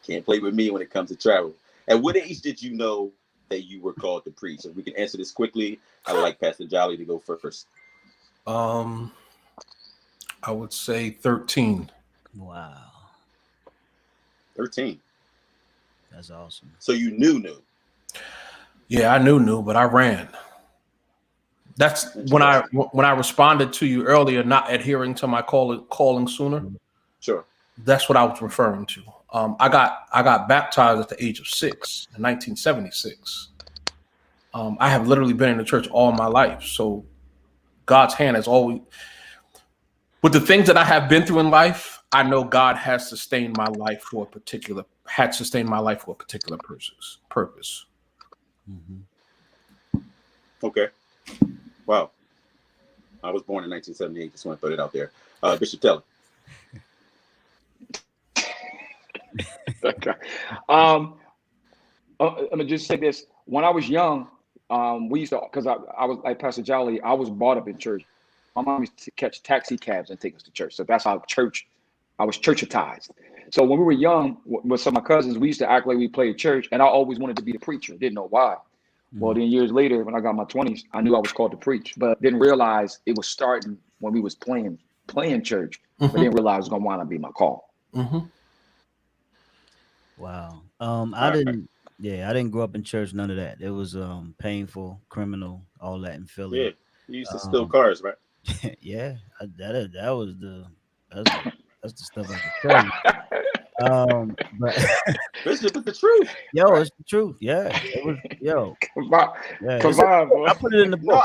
Can't play with me when it comes to travel. At what age did you know that you were called to preach? If we can answer this quickly, I'd like Pastor Jolly to go first. I would say 13. Wow. 13. That's awesome. So you knew. Yeah, I knew, but I ran. That's when I responded to you earlier, not adhering to my calling sooner. Sure. That's what I was referring to. I got baptized at the age of 6 in 1976. I have literally been in the church all my life. So God's hand has always, with the things that I have been through in life, I know God has sustained my life for a particular purpose. Mm-hmm. Okay. Wow. I was born in 1978. Just want to put it out there. Bishop Teller. Okay. I'm gonna just say this. When I was young, we used to, because I was like Pastor Jolly, I was brought up in church. My mom used to catch taxi cabs and take us to church. So that's how I was churchatized. So when we were young with some of my cousins, we used to act like we played church, and I always wanted to be the preacher. Didn't know why. Well, then years later, when I got my 20s, I knew I was called to preach, but didn't realize it was starting when we was playing church, but didn't realize it was gonna wind up being my call. Mm-hmm. Wow. I didn't grow up in church, none of that. It was painful, criminal, all that in Philly. Yeah, you used to steal cars, right? Yeah, that's the stuff I could tell you. But Bishop, it's the truth. yo, it's the truth. Yeah, it was. Yo, yeah, Provide, boy. I put it in the book.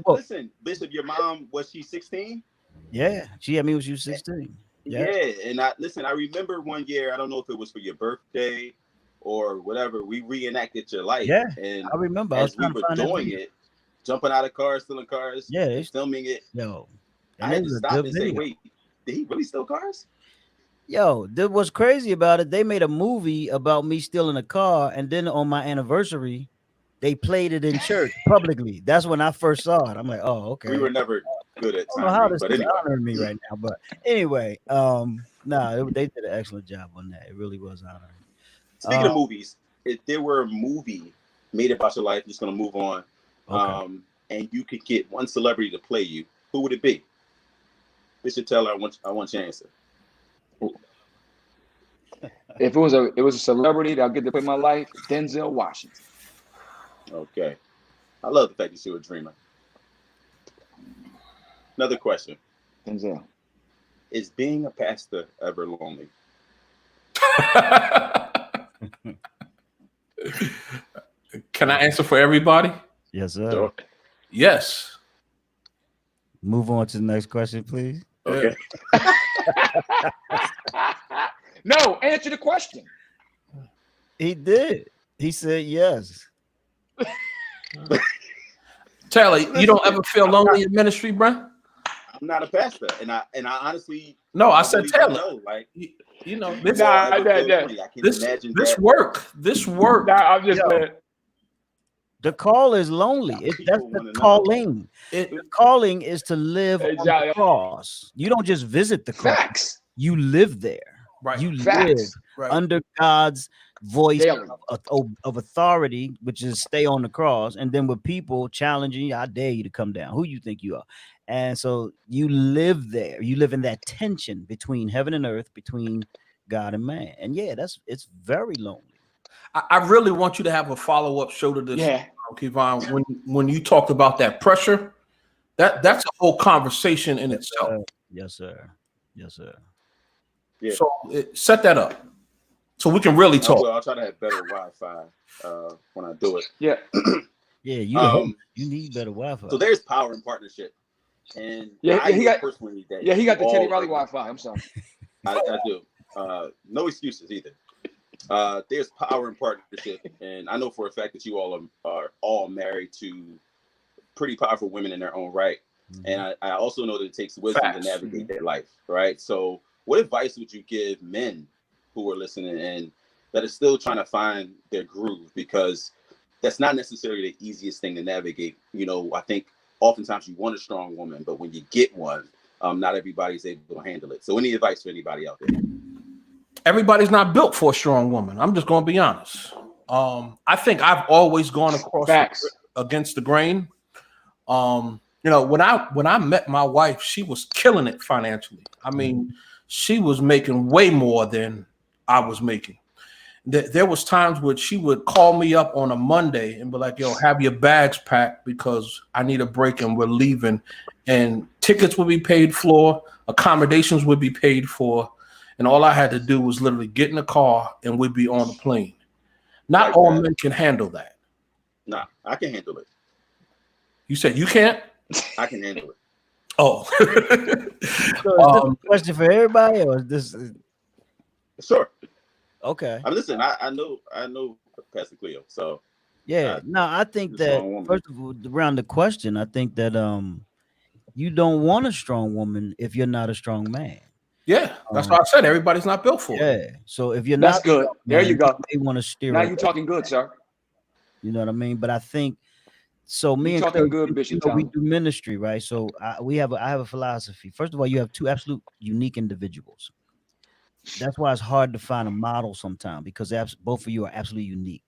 Listen, Bishop, your mom, was she 16? Yeah, she had me when she was 16. Yeah, and I remember one year, I don't know if it was for your birthday or whatever, we reenacted your life. Yeah, and I remember. as we were doing it, jumping out of cars, stealing cars, filming it. Yo, I had to stop and say, wait, did he really steal cars? Yo, what's crazy about it, they made a movie about me stealing a car, and then on my anniversary, They played it in church publicly. That's when I first saw it. I'm like, oh, okay. We were never good at I don't know how timing, this but is anyway. honoring me right now. But anyway, they did an excellent job on that. It really was honoring. Speaking of movies, if there were a movie made about your life, I'm just gonna move on. Okay. And you could get one celebrity to play you, who would it be? Mr. Teller, I want your answer. If it was a celebrity that I get to play my life, Denzel Washington. Okay. I love the fact that you're a dreamer. Another question. Denzel. Is being a pastor ever lonely? Can I answer for everybody? Yes, sir. Sure. Yes. Move on to the next question, please. Okay. No, answer the question. He did. He said yes. Taylor, you don't ever feel lonely in ministry, bro? I'm not a pastor, and I honestly No, I don't said really Taylor. know. Like, You know, this Nah, I can this imagine this that. work. Nah, I'm just The call is lonely. That's People the wanna know. calling. It, The calling is to live Hey, on Johnny. the cross. You don't just visit the cross. facts. You live there. right. You live Facts. right. under God's voice Daily. of authority, which is stay on the cross. And then with people challenging you, I dare you to come down. Who you think you are? And so you live there. You live in that tension between heaven and earth, between God and man. And yeah, it's very lonely. I really want you to have a follow-up show to this, Yeah. Kevon. When you talked about that pressure, that's a whole conversation in itself. Yes, sir. Yes, sir. Yeah. So set that up so we can really talk. I'll try to have better Wi-Fi when I do it. Yeah. Yeah, you you need better Wi-Fi. So there's power in partnership, and Yeah, I he got- personally need that. Yeah, he got the all Teddy Riley right. Wi-Fi. I'm sorry. I do. No excuses either. There's power in partnership, and I know for a fact that you all are all married to pretty powerful women in their own right. And I also know that it takes wisdom Facts. to navigate their life, right? So what advice would you give men who are listening and that are still trying to find their groove? Because that's not necessarily the easiest thing to navigate. You know, I think oftentimes you want a strong woman, but when you get one, not everybody's able to handle it. So any advice for anybody out there? Everybody's not built for a strong woman. I'm just going to be honest. I think I've always gone across Facts. against the grain. You know, when I met my wife, she was killing it financially. I mean, she was making way more than I was making. There was times where she would call me up on a Monday and be like, "Yo, have your bags packed because I need a break and we're leaving." And tickets would be paid for, accommodations would be paid for, and all I had to do was literally get in the car and we'd be on the plane. Not Like all that. men can handle that. Nah, I can handle it. You said you can't? I can handle it. Oh. So is this a question for everybody, or is this Sure. okay? I mean, listen, I know Pastor Cleo, so Yeah. No, I think a that strong woman. first of all, around the question, I think that you don't want a strong woman if you're not a strong man. Yeah, that's why I said everybody's not built for it. Yeah. So if you're That's not, good. There you go. They want to steer. Now away. you're talking good, sir. You know what I mean? But I think so. Me You and talking Clay, good, Bishop we Tom. do ministry, right? So I have a philosophy. First of all, you have two absolute unique individuals. That's why it's hard to find a model sometimes, because both of you are absolutely unique.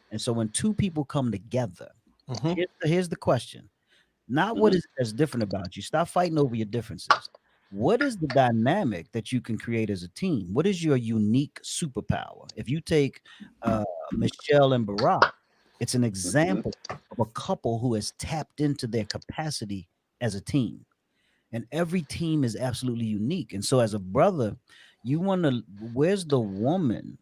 And so when two people come together, Mhm. here's the question: not what is that's different about you. Stop fighting over your differences. What is the dynamic that you can create as a team? What is your unique superpower? If you take Michelle and Barack, it's an example of a couple who has tapped into their capacity as a team. And every team is absolutely unique. And so as a brother, you want to, where's the woman?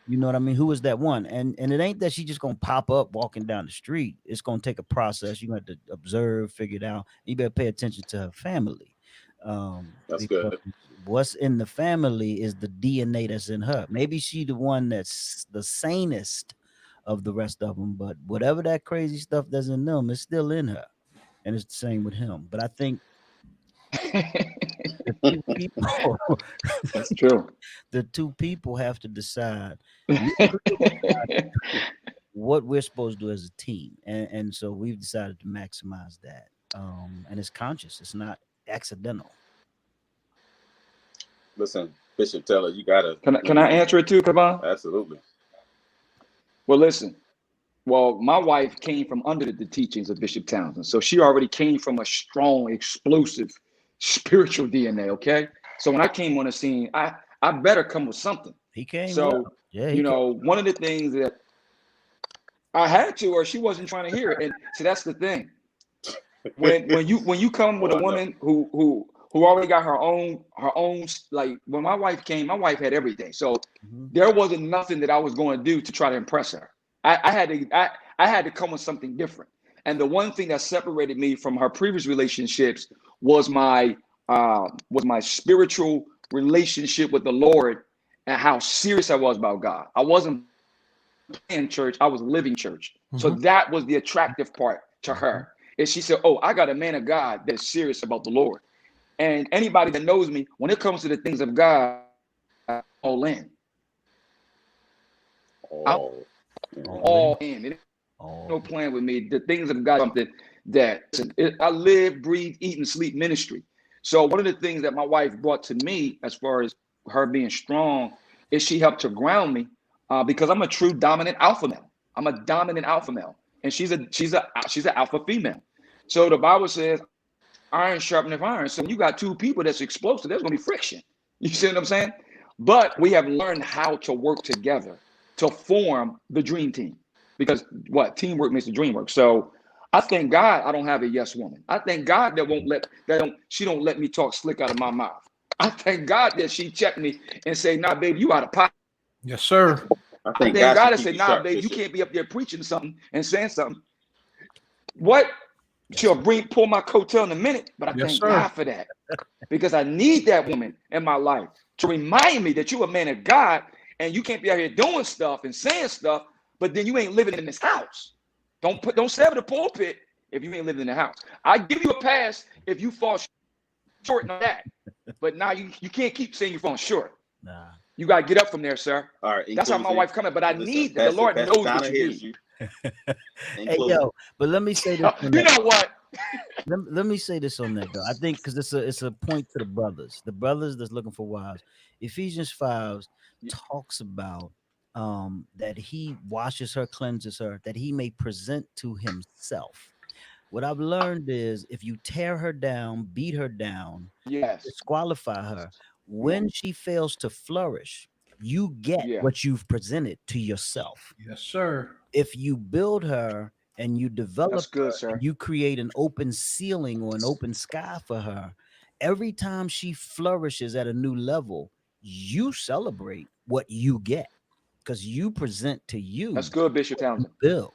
You know what I mean? Who is that one? And it ain't that she just gonna pop up walking down the street. It's gonna take a process. You're gonna have to observe, figure it out. You better pay attention to her family. That's Because good. what's in the family is the DNA that's in her. Maybe she the one that's the sanest of the rest of them, but whatever that crazy stuff that's in them is still in her, and it's the same with him. But I think the two people, That's true. the two people have to decide what we're supposed to do as a team. And so we've decided to maximize that. And it's conscious, it's not accidental. Listen, Bishop Taylor, you gotta. Can I answer it too, Kaban? Absolutely. Well, listen. Well, my wife came from under the teachings of Bishop Townsend, so she already came from a strong, explosive, spiritual DNA. Okay, so when I came on the scene, I better come with something. He came. So well. Yeah, you know, one of the things that I had to, or she wasn't trying to hear it, and so that's the thing. When you come with a woman who already got her own, like when my wife came, my wife had everything. So there wasn't nothing that I was going to do to try to impress her. I had to come with something different. And the one thing that separated me from her previous relationships was my spiritual relationship with the Lord and how serious I was about God. I wasn't playing church, I was living church. So that was the attractive part to her. And she said, "Oh, I got a man of God that is serious about the Lord." And anybody that knows me, when it comes to the things of God, I'm all in. All in. It ain't no playing with me. The things of God, something that I live, breathe, eat, and sleep ministry. So one of the things that my wife brought to me, as far as her being strong, is she helped to ground me because I'm a true dominant alpha male. I'm a dominant alpha male, and she's an alpha female. So the Bible says, "Iron sharpeneth iron." So when you got two people that's explosive, there's gonna be friction. You see what I'm saying? But we have learned how to work together to form the dream team, because teamwork makes the dream work. So I thank God I don't have a yes woman. I thank God that she don't let me talk slick out of my mouth. I thank God that she checked me and say, "Nah, baby, you out of pocket." Yes, sir. I thank God that said, "Nah, baby, you can't be up there preaching something and saying something." What? She'll pull my coattail in a minute, but I thank God for that, because I need that woman in my life to remind me that you're a man of God and you can't be out here doing stuff and saying stuff, but then you ain't living in this house. Don't stay up in the pulpit if you ain't living in the house. I give you a pass if you fall short on that, but now you can't keep saying you're falling short. Nah. You got to get up from there, sir. All right. That's how my wife coming, but I need that. The Lord knows what you need. Hey, yo, but let me say this. You know what? let me say this on that though. I think because it's a point to the brothers that's looking for wives. Ephesians 5 talks about that he washes her, cleanses her, that he may present to himself. What I've learned is if you tear her down, beat her down, disqualify her, when she fails to flourish, you get what you've presented to yourself. Yes, sir. If you build her and you develop her, and you create an open ceiling or an open sky for her, every time she flourishes at a new level, you celebrate what you get because you present to you. That's good, Bishop Townsend. Build.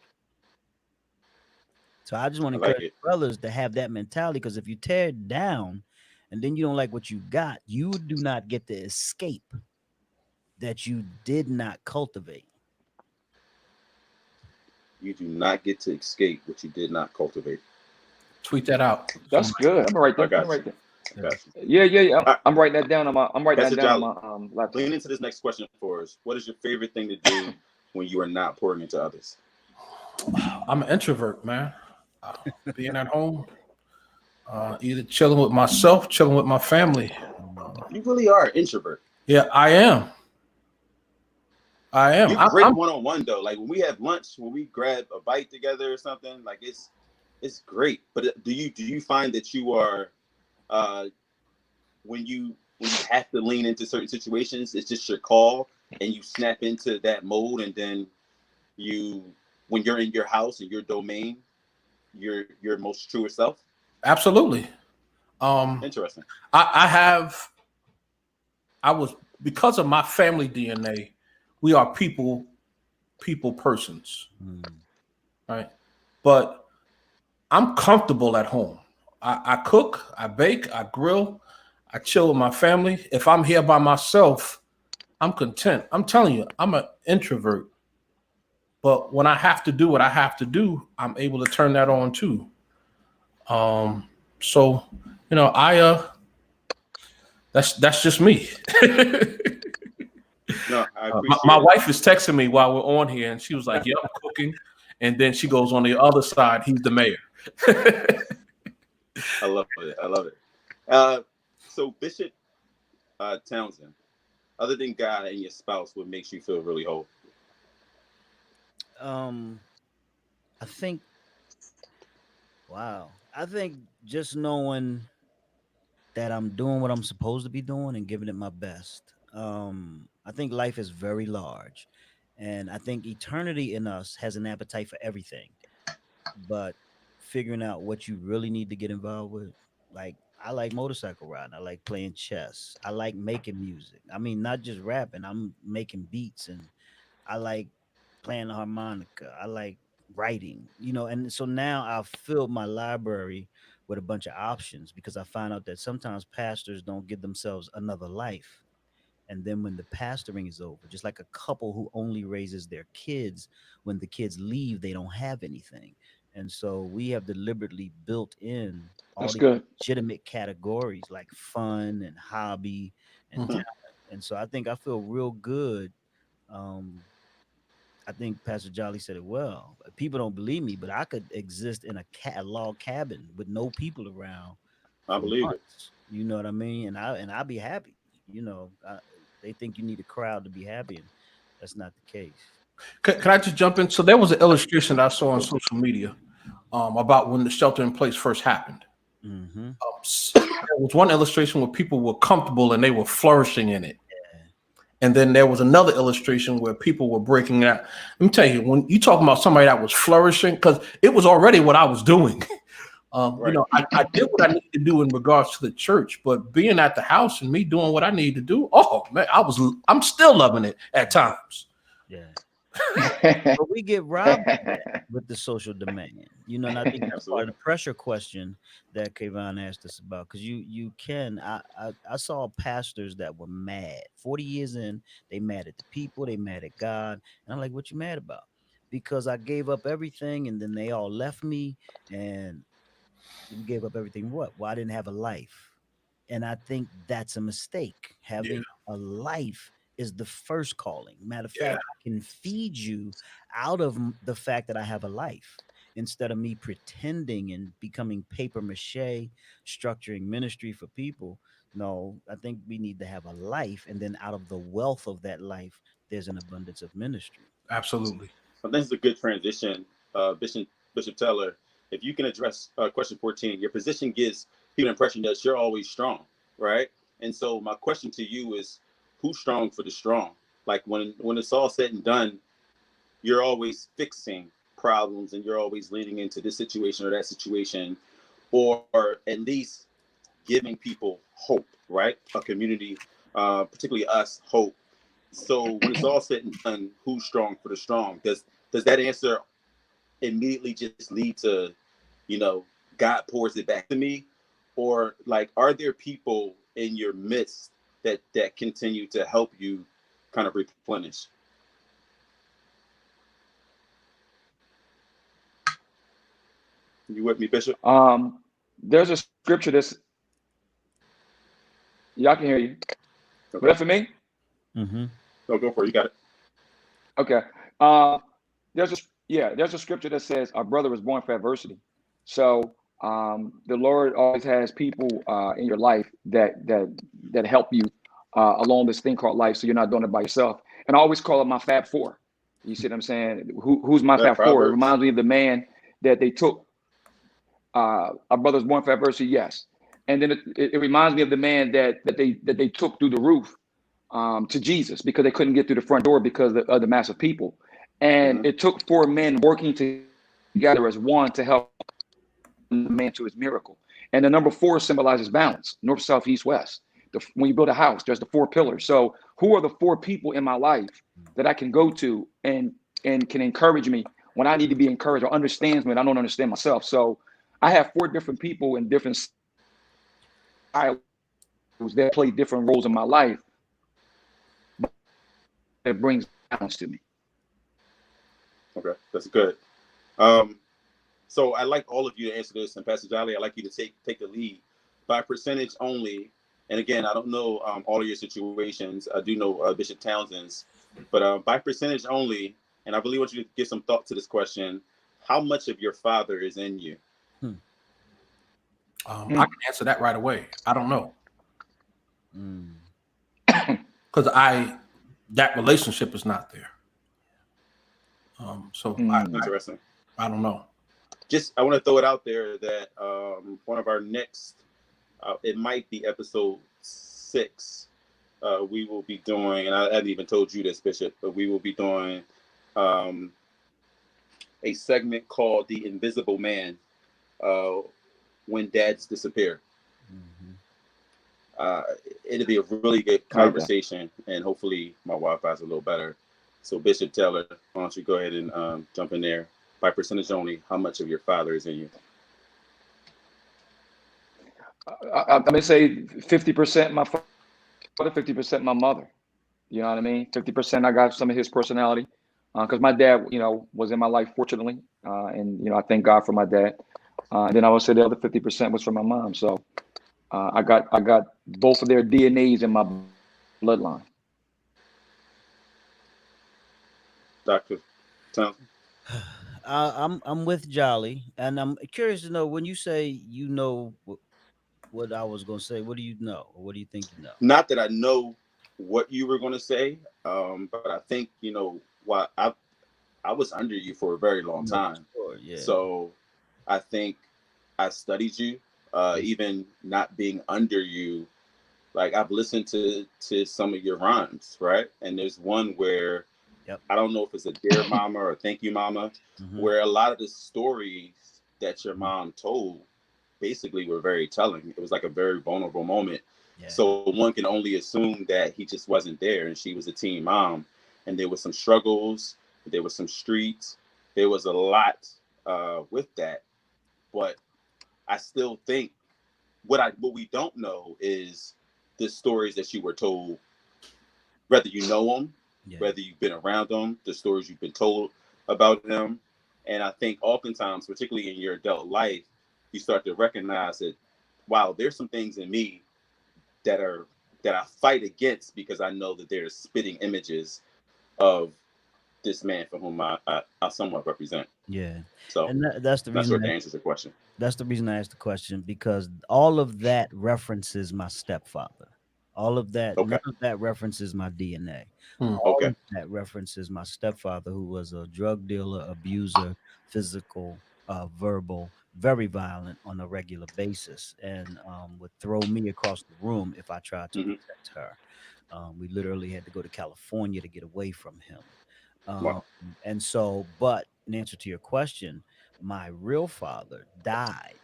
So I just want to encourage brothers to have that mentality, because if you tear it down and then you don't like what you got, you do not get the escape that you did not cultivate. You do not get to escape what you did not cultivate. Tweet that out. That's good. I'm right there. Yeah. I'm writing that down on my. I'm writing that down on my laptop. Lean into this next question for us. What is your favorite thing to do when you are not pouring into others? I'm an introvert, man. Being at home, either chilling with myself, chilling with my family. You really are an introvert. Yeah, I am. You're great one-on-one though. Like when we have lunch, when we grab a bite together or something, like it's great. But do you find that you are when you have to lean into certain situations, it's just your call and you snap into that mode, and then when you're in your house and your domain, you're your most truest self? Absolutely. Interesting. I was, because of my family DNA, we are people persons, right? But I'm comfortable at home. I cook, I bake, I grill, I chill with my family. If I'm here by myself, I'm content. I'm telling you, I'm an introvert. But when I have to do what I have to do, I'm able to turn that on too. So, you know, that's just me. No, I My, appreciate my it. wife is texting me while we're on here, and she was like, "Yeah, I'm cooking," and then she goes on the other side. He's the mayor. I love it. I love it. So Bishop Townsend, other than God and your spouse, what makes you feel really whole? I think, wow, I think just knowing that I'm doing what I'm supposed to be doing and giving it my best. I think life is very large, and I think eternity in us has an appetite for everything, but figuring out what you really need to get involved with, like I like motorcycle riding, I like playing chess, I like making music. I mean, not just rapping, I'm making beats, and I like playing the harmonica. I like writing, and so now I've filled my library with a bunch of options because I find out that sometimes pastors don't give themselves another life. And then when the pastoring is over, just like a couple who only raises their kids, when the kids leave, they don't have anything. And so we have deliberately built in all That's these good. legitimate categories like fun and hobby and Mhm. talent. And so I think I feel real good. Um, I think Pastor Jolly said it well. People don't believe me, but I could exist in a log cabin with no people around I for believe it. months. You know what I mean? And I'll be happy. They think you need a crowd to be happy, and that's not the case. Can I just jump in? So there was an illustration that I saw on social media about when the shelter in place first happened. Mm-hmm. There was one illustration where people were comfortable and they were flourishing in it. And then there was another illustration where people were breaking out. Let me tell you, when you talk about somebody that was flourishing, because it was already what I was doing. Right. I did what I needed to do in regards to the church, but being at the house and me doing what I need to do, oh man, I'm still loving it at times. Yeah. But we get robbed of that with the social demand, and I think that's part of Absolutely. the pressure question that Kayvon asked us about. Because you can, I saw pastors that were mad. 40 years in, they mad at the people, they mad at God, and I'm like, what you mad about? Because I gave up everything, and then they all left me, and you gave up everything. What? Well, I didn't have a life, and I think that's a mistake. Yeah, Having a life is the first calling. Matter of yeah, fact, I can feed you out of the fact that I have a life instead of me pretending and becoming paper mache, structuring ministry for people. No, I think we need to have a life, and then out of the wealth of that life, there's an abundance of ministry. absolutely. I think it's a good transition. Bishop Teller, if you can address question 14, your position gives people an impression that you're always strong, right? And so my question to you is, who's strong for the strong? Like when it's all said and done, you're always fixing problems and you're always leading into this situation or that situation, or at least giving people hope, right? A community, particularly us, hope. So when it's all said and done, who's strong for the strong? Does that answer immediately just lead to, you know, God pours it back to me, or like, are there people in your midst that continue to help you kind of replenish? You with me, Bishop? There's a scripture that's y'all can hear you. Was Okay. that for me? Mm-hmm. No, go for it. You got it. Okay. There's a scripture that says our brother was born for adversity. So the Lord always has people in your life that help you along this thing called life, so you're not doing it by yourself. And I always call it my Fab Four. You see what I'm saying? Who's my That Fab Four? It Proverbs. reminds me of the man that they took. Our brother was born for adversity, yes. And then it reminds me of the man that they took through the roof to Jesus because they couldn't get through the front door because of the massive people. And Mm-hmm. it took four men working together as one to help the man to his miracle. And the number four symbolizes balance: north, south, east, west. When you build a house, there's the four pillars. So who are the four people in my life that I can go to and can encourage me when I need to be encouraged, or understands me and I don't understand myself? So I have four different people in different styles that play different roles in my life that brings balance to me. Okay, that's good. Um, so I'd like all of you to answer this, and Pastor Jolly, I'd like you to take the lead. By percentage only, And again, I don't know all of your situations. I do know Bishop Townsend's, but by percentage only, and I really want you to give some thought to this question: how much of your father is in you? I can answer that right away. I don't know. Because that relationship is not there. Interesting. I don't know. I want to throw it out there that one of our next, it might be episode 6, we will be doing, and I haven't even told you this, Bishop, but we will be doing a segment called The Invisible Man, when dads disappear. It'll be a really good conversation, and hopefully my Wi-Fi is a little better. So Bishop Taylor, why don't you go ahead and jump in there? By percentage only, how much of your father is in you? I'm gonna say 50% my father, 50% my mother. You know what I mean? 50% I got some of his personality, because my dad, was in my life, fortunately, and I thank God for my dad. And then I would say the other 50% was from my mom. So I got both of their DNAs in my bloodline. Dr. Townsend? I'm with Jolly, and I'm curious to know, when you say what I was going to say, what do you know, or what do you think you know? Not that I know what you were going to say, but I think why I was under you for a very long time. Sure, yeah. So I think I studied you, even not being under you. Like, I've listened to some of your rhymes, right? And there's one where I don't know if it's a Dear Mama or Thank You Mama, where a lot of the stories that your mom told basically were very telling. It was like a very vulnerable moment. Yeah. So one can only assume that he just wasn't there, and she was a teen mom, and there was some struggles, there was some streets, there was a lot with that. But I still think what we don't know is the stories that you were told, whether you know them, whether you've been around them, the stories you've been told about them. And I think oftentimes, particularly in your adult life, you start to recognize that, wow, there's some things in me that I fight against, because I know that there's spitting images of this man for whom I somewhat represent. Yeah. So and that's the reason that answers the question. That's the reason I asked the question, because all of that references my stepfather. All of that, none of that references my DNA. All of that references my stepfather, who was a drug dealer, abuser, physical, verbal, very violent on a regular basis, and would throw me across the room if I tried to protect her. We literally had to go to California to get away from him. Wow. And so, but in answer to your question, my real father died.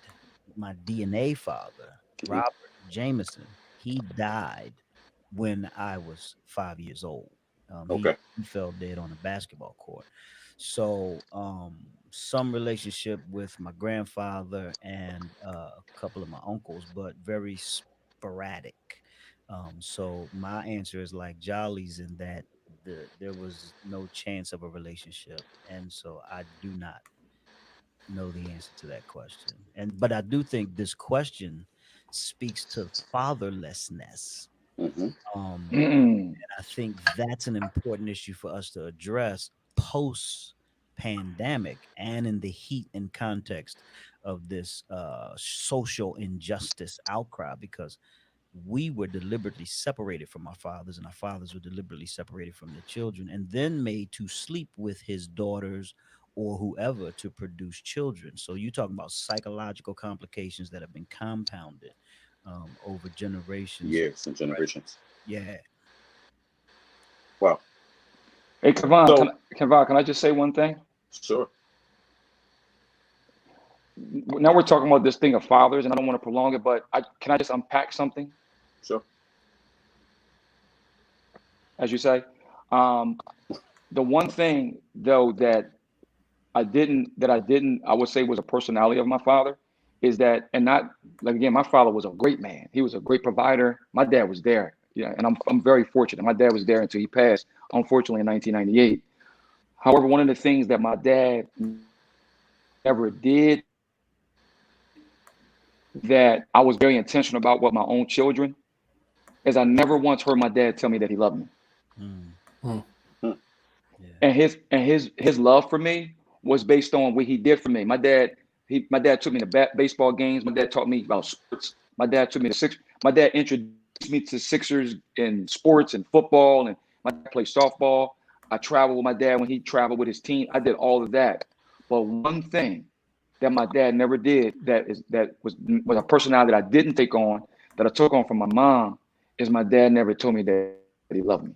My DNA father, Robert Jameson, he died when I was 5 years old. He fell dead on a basketball court. So some relationship with my grandfather and a couple of my uncles, but very sporadic. So my answer is like Jolly's, in that there was no chance of a relationship, and so I do not know the answer to that question. But I do think this question speaks to fatherlessness. And I think that's an important issue for us to address post pandemic, and in the heat and context of this social injustice outcry, because we were deliberately separated from our fathers, and our fathers were deliberately separated from their children, and then made to sleep with his daughters or whoever to produce children. So you talking about psychological complications that have been compounded over generations. Years and generations. Yeah. Wow. Hey, Kevon, can I just say one thing? Sure. Now we're talking about this thing of fathers, and I don't want to prolong it, but can I just unpack something? Sure. As you say, the one thing though that I would say was a personality of my father is that, and not like, again, my father was a great man. He was a great provider. My dad was there. Yeah. And I'm very fortunate. My dad was there until he passed, unfortunately, in 1998. However, one of the things that my dad never did, that I was very intentional about with my own children, is I never once heard my dad tell me that he loved me. Mm. Mm. Yeah. And his love for me was based on what he did for me. My dad took me to baseball games. My dad taught me about sports. My dad took me to Sixers. My dad introduced me to Sixers in sports and football, and my dad played softball. I traveled with my dad when he traveled with his team. I did all of that. But one thing that my dad never did that was a personality that I didn't take on, that I took on from my mom, is my dad never told me that he loved me.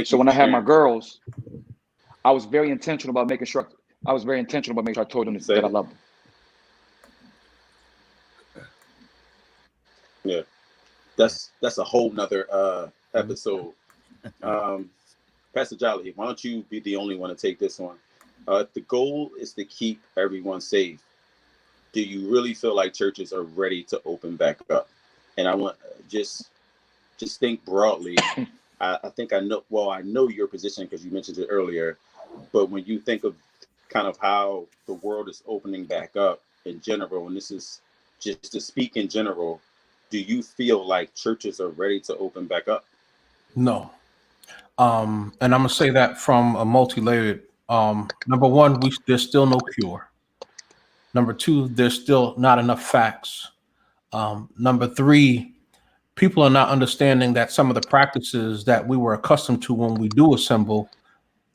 So when I had my girls, I was very intentional about making sure I told them that I loved them. Yeah, that's a whole nother episode. Pastor Jolly, why don't you be the only one to take this one? If the goal is to keep everyone safe, do you really feel like churches are ready to open back up? And I want just think broadly. I think I know your position because you mentioned it earlier. But when you think of kind of how the world is opening back up in general, and this is just to speak in general, do you feel like churches are ready to open back up? No. And I'm gonna say that from a multi-layered. Number one, there's still no cure. Number two, there's still not enough facts. Number three, people are not understanding that some of the practices that we were accustomed to when we do assemble,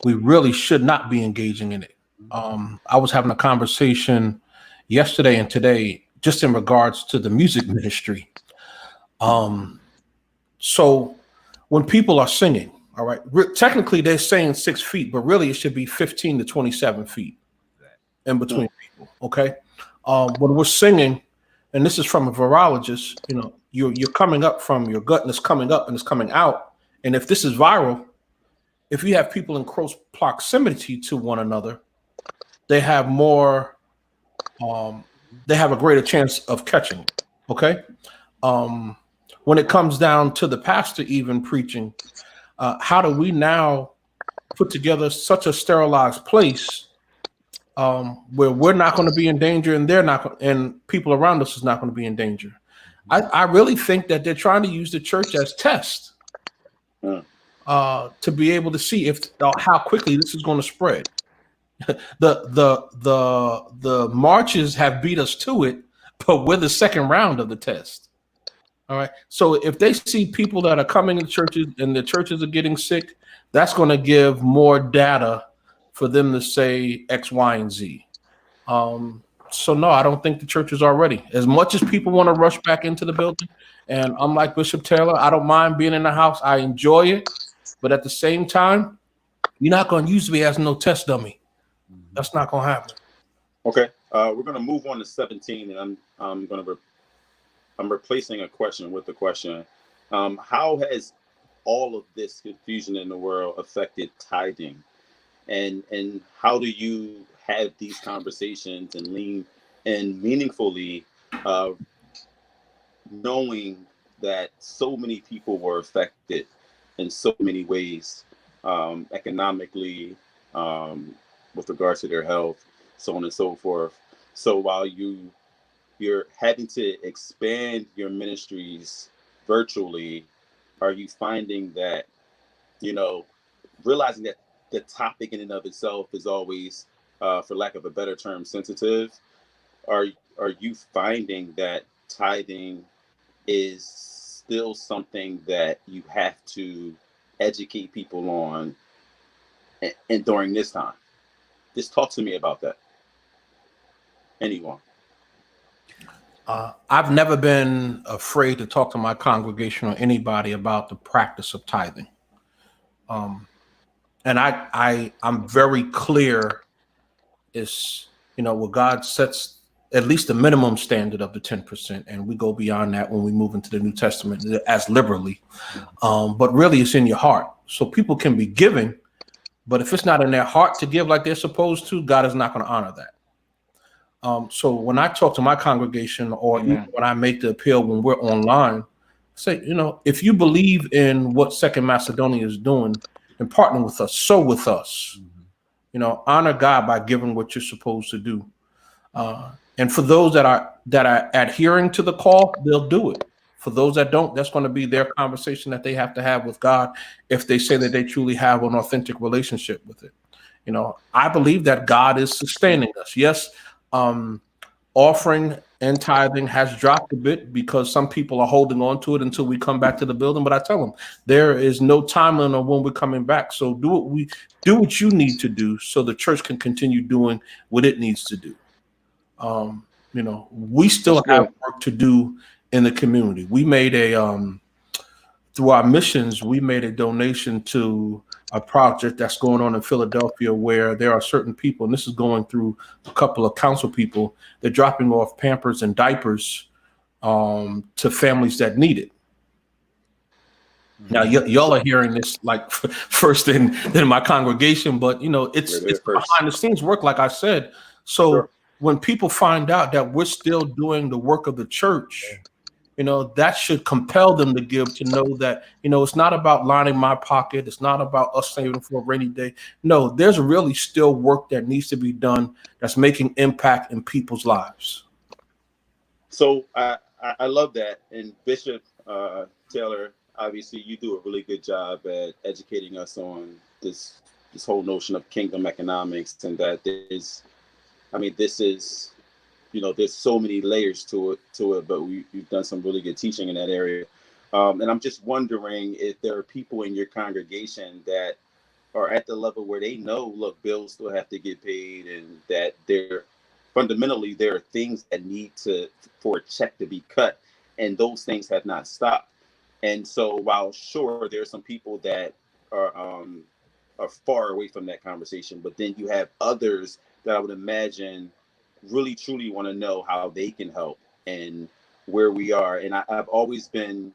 we really should not be engaging in it. I was having a conversation yesterday and today just in regards to the music ministry. So when people are singing, all right, technically they're saying 6 feet, but really it should be 15 to 27 feet in between people. Okay. When we're singing, and this is from a virologist, you're coming up from your gut and it's coming up and it's coming out. And if this is viral, if you have people in close proximity to one another, they have a greater chance of catching it. Okay. When it comes down to the pastor even preaching, how do we now put together such a sterilized place where we're not going to be in danger and they're not, and people around us is not going to be in danger? I really think that they're trying to use the church as test to be able to see how quickly this is going to spread. The marches have beat us to it, but we're the second round of the test. All right. So if they see people that are coming to churches and the churches are getting sick, that's going to give more data for them to say X, Y, and Z. So no, I don't think the churches are ready. As much as people want to rush back into the building, and I'm like Bishop Taylor, I don't mind being in the house. I enjoy it. But at the same time, you're not going to use me as no test dummy. That's not going to happen. Okay. We're going to move on to 17, and I'm replacing a question with a question. How has all of this confusion in the world affected tithing? And how do you have these conversations and meaningfully knowing that so many people were affected in so many ways, economically, with regards to their health, so on and so forth. So while you're having to expand your ministries virtually, are you finding that, realizing that the topic in and of itself is always, for lack of a better term, sensitive? Are you finding that tithing is still something that you have to educate people on and during this time? Just talk to me about that. Anyone? I've never been afraid to talk to my congregation or anybody about the practice of tithing. And I'm very clear is, where God sets at least the minimum standard of the 10%. And we go beyond that when we move into the New Testament as liberally. But really it's in your heart. So people can be giving, but if it's not in their heart to give like they're supposed to, God is not going to honor that. So when I talk to my congregation or even when I make the appeal when we're online, say, if you believe in what Second Macedonia is doing and partner with us, sow with us, honor God by giving what you're supposed to do. And for those that are adhering to the call, they'll do it. For those that don't, that's going to be their conversation that they have to have with God if they say that they truly have an authentic relationship with it. You know, I believe that God is sustaining us. Yes, offering and tithing has dropped a bit because some people are holding on to it until we come back to the building. But I tell them there is no timeline on when we're coming back. So do what you need to do so the church can continue doing what it needs to do. You know, we still have work to do in the community. We made through our missions, we made a donation to a project that's going on in Philadelphia where there are certain people, and this is going through a couple of council people, they're dropping off Pampers and diapers to families that need it. Now, y'all are hearing this like first in my congregation, but you know, it's behind the scenes work, like I said. So when people find out that we're still doing the work of the church, you know, that should compel them to give, to know that, you know, it's not about lining my pocket. It's not about us saving for a rainy day. No, there's really still work that needs to be done that's making impact in people's lives. So I love that. And Bishop Taylor, obviously you do a really good job at educating us on this whole notion of kingdom economics, and that this is, you know, there's so many layers to it, but you've done some really good teaching in that area. And I'm just wondering if there are people in your congregation that are at the level where they know, look, bills still have to get paid, and that there are things that need for a check to be cut, and those things have not stopped. And so while sure, there are some people that are far away from that conversation, but then you have others that I would imagine really truly want to know how they can help and where we are. And I've always been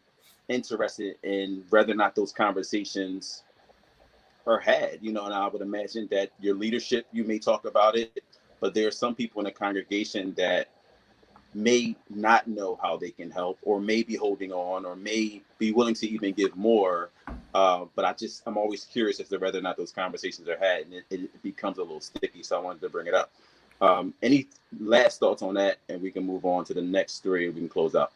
interested in whether or not those conversations are had, you know, and I would imagine that your leadership, you may talk about it, but there are some people in the congregation that may not know how they can help, or may be holding on, or may be willing to even give more. But I'm always curious as to whether or not those conversations are had, and it becomes a little sticky. So I wanted to bring it up. Any last thoughts on that, and we can move on to the next three and we can close out.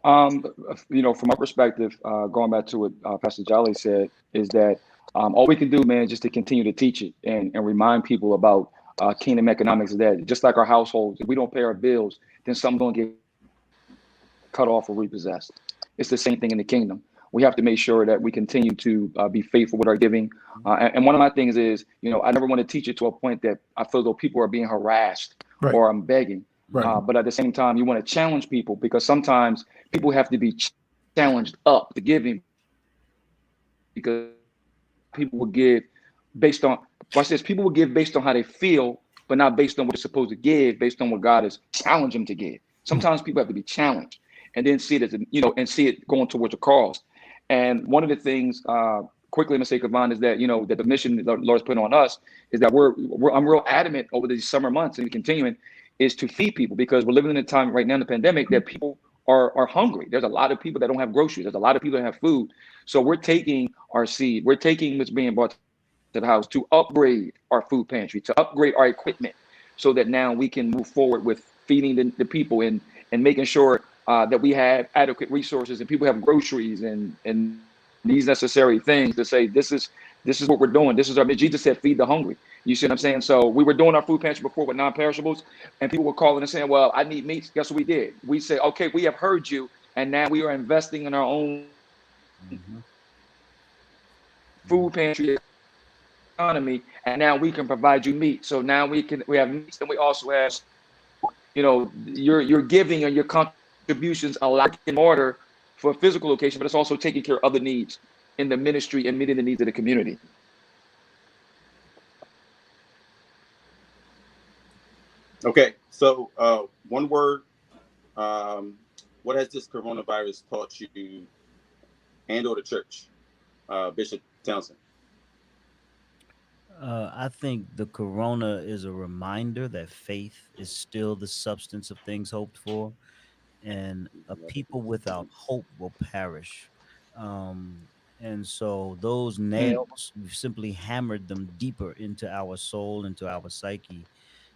You know, from my perspective, going back to what Pastor Jolly said, is that all we can do, man, is just to continue to teach it and remind people about kingdom economics. That just like our households, if we don't pay our bills, then something's going to get cut off or repossessed. It's the same thing in the kingdom. We have to make sure that we continue to be faithful with our giving. And one of my things is, you know, I never want to teach it to a point that I feel though people are being harassed or I'm begging. But at the same time, you want to challenge people, because sometimes people have to be challenged up to giving, because people will give based on, watch this, people will give based on how they feel, but not based on what they're supposed to give, based on what God has challenged them to give. Sometimes people have to be challenged and then see it as, you know, and see it going towards a cause. And one of the things, quickly in the sake of mine, is that, you know, that the mission the Lord's put on us is that I'm real adamant over these summer months and continuing is to feed people, because we're living in a time right now in the pandemic that people are hungry. There's a lot of people that don't have groceries. There's a lot of people that have food. So we're taking our seed, we're taking what's being brought to the house to upgrade our food pantry, to upgrade our equipment, so that now we can move forward with feeding the people and making sure that we have adequate resources and people have groceries and these necessary things to say, this is what we're doing. This is our, Jesus said, feed the hungry. You see what I'm saying? So we were doing our food pantry before with non-perishables, and people were calling and saying, well, I need meats. Guess what we did? We said, okay, we have heard you. And now we are investing in our own food pantry economy. And now we can provide you meat. So now we have meats, and we also have, you know, your giving and your contributions are like in order for a physical location, but it's also taking care of other needs in the ministry and meeting the needs of the community. Okay, so one word, what has this coronavirus taught you and or the church? Bishop Townsend. I think the corona is a reminder that faith is still the substance of things hoped for, and a people without hope will perish. And so those nails, we've simply hammered them deeper into our soul, into our psyche,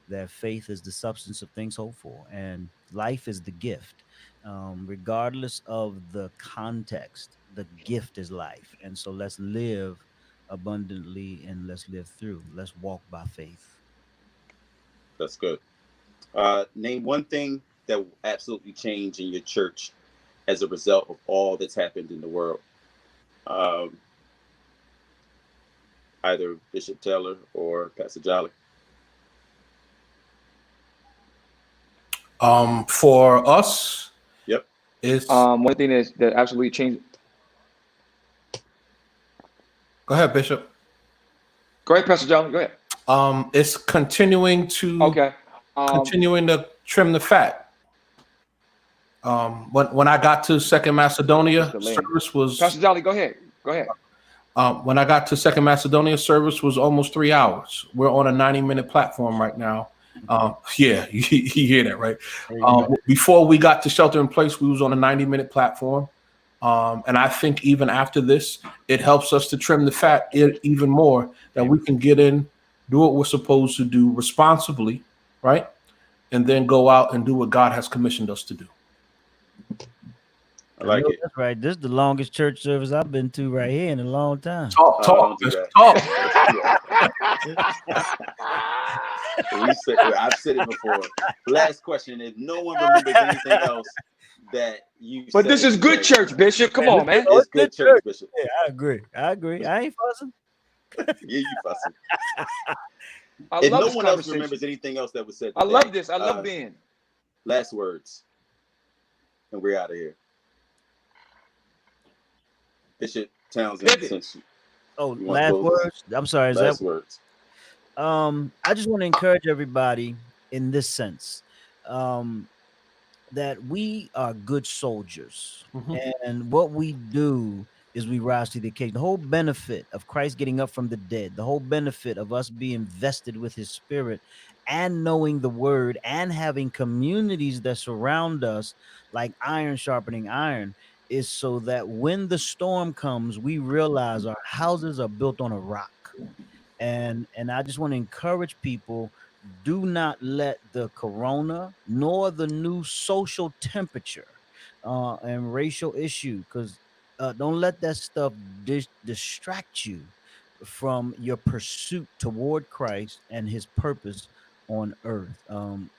that faith is the substance of things hoped for, and life is the gift. Regardless of the context, the gift is life. And so let's live abundantly and let's live through. Let's walk by faith. That's good. Name one thing that will absolutely change in your church as a result of all that's happened in the world. Either Bishop Taylor or Pastor Jolly. For us, Yep. it's One thing that absolutely changed. go ahead, Bishop. Go ahead, Pastor John. Go ahead. It's continuing to Okay. continuing to trim the fat. When I got to Second Macedonia, Mr. Lane. service was Pastor Jolly, go ahead. Go ahead. when I got to Second Macedonia, service was almost 3 hours. We're on a 90-minute platform right now. Yeah, you hear that, right? Before we got to Shelter in Place, we was on a 90-minute platform. And I think even after this, it helps us to trim the fat even more, that we can get in, do what we're supposed to do responsibly, right? And then go out and do what God has commissioned us to do. I like it. That's right. This is the longest church service I've been to right here in a long time. Talk. Don't do Talk. I've said it before. Last question. If no one remembers anything else that you But said this is good today, church, Bishop. Come on, man. It's good church, Bishop. Yeah, I agree. I ain't fussing. Yeah, you fussing. I If love no this one else conversation. remembers anything else that was said today, I love this. I love being. last words. And we're out of here. Bishop Townsend, Pivot. since Oh, You wanna last close? words. I'm sorry. Is last that words. I just want to encourage everybody in this sense, that we are good soldiers, Mhm. and what we do is we rise to the occasion. The whole benefit of Christ getting up from the dead, the whole benefit of us being vested with his spirit and knowing the word and having communities that surround us like iron sharpening iron, is so that when the storm comes, we realize our houses are built on a rock. And I just want to encourage people, do not let the corona nor the new social temperature and racial issue, because don't let that stuff distract you from your pursuit toward Christ and his purpose on earth,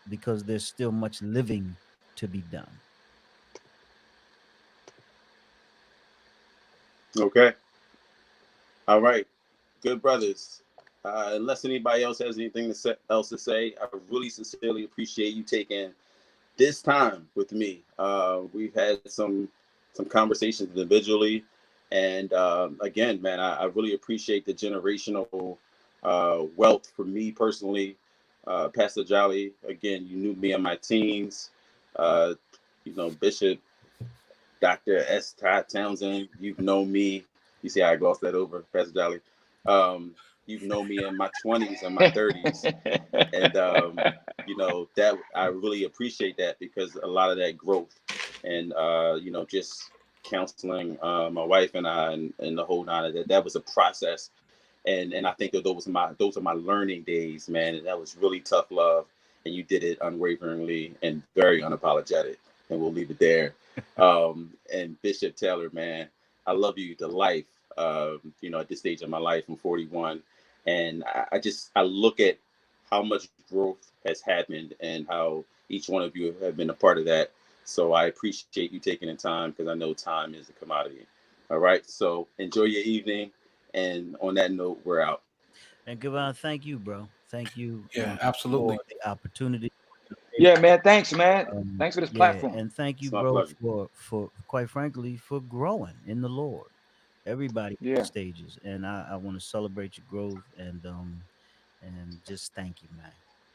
because there's still much living to be done. Okay. All right. Good brothers. Unless anybody else has anything else to say, I really sincerely appreciate you taking this time with me. We've had some conversations individually, and again, man, I really appreciate the generational wealth for me personally. Pastor Jolly, again, you knew me in my teens. Bishop Dr. S. Todd Townsend, you've known me. You see how I glossed that over, Pastor Jolly. You've known me in my 20s and my 30s. And, that I really appreciate that, because a lot of that growth and, just counseling my wife and I and the whole nine, that was a process. And I think that those are my learning days, man. And that was really tough love. And you did it unwaveringly and very unapologetic. And we'll leave it there. And Bishop Taylor, man, I love you to life. At this stage of my life, I'm 41. And I look at how much growth has happened and how each one of you have been a part of that. So I appreciate you taking the time, because I know time is a commodity. All right. So enjoy your evening. And on that note, we're out. And Kevon, thank you, bro. Thank you. Yeah, absolutely. For the opportunity. Yeah, man. Thanks, man. Thanks for this platform. And thank you, It's my bro, pleasure. for quite frankly, for growing in the Lord. Everybody Yeah. stages, and I want to celebrate your growth and just thank you, man.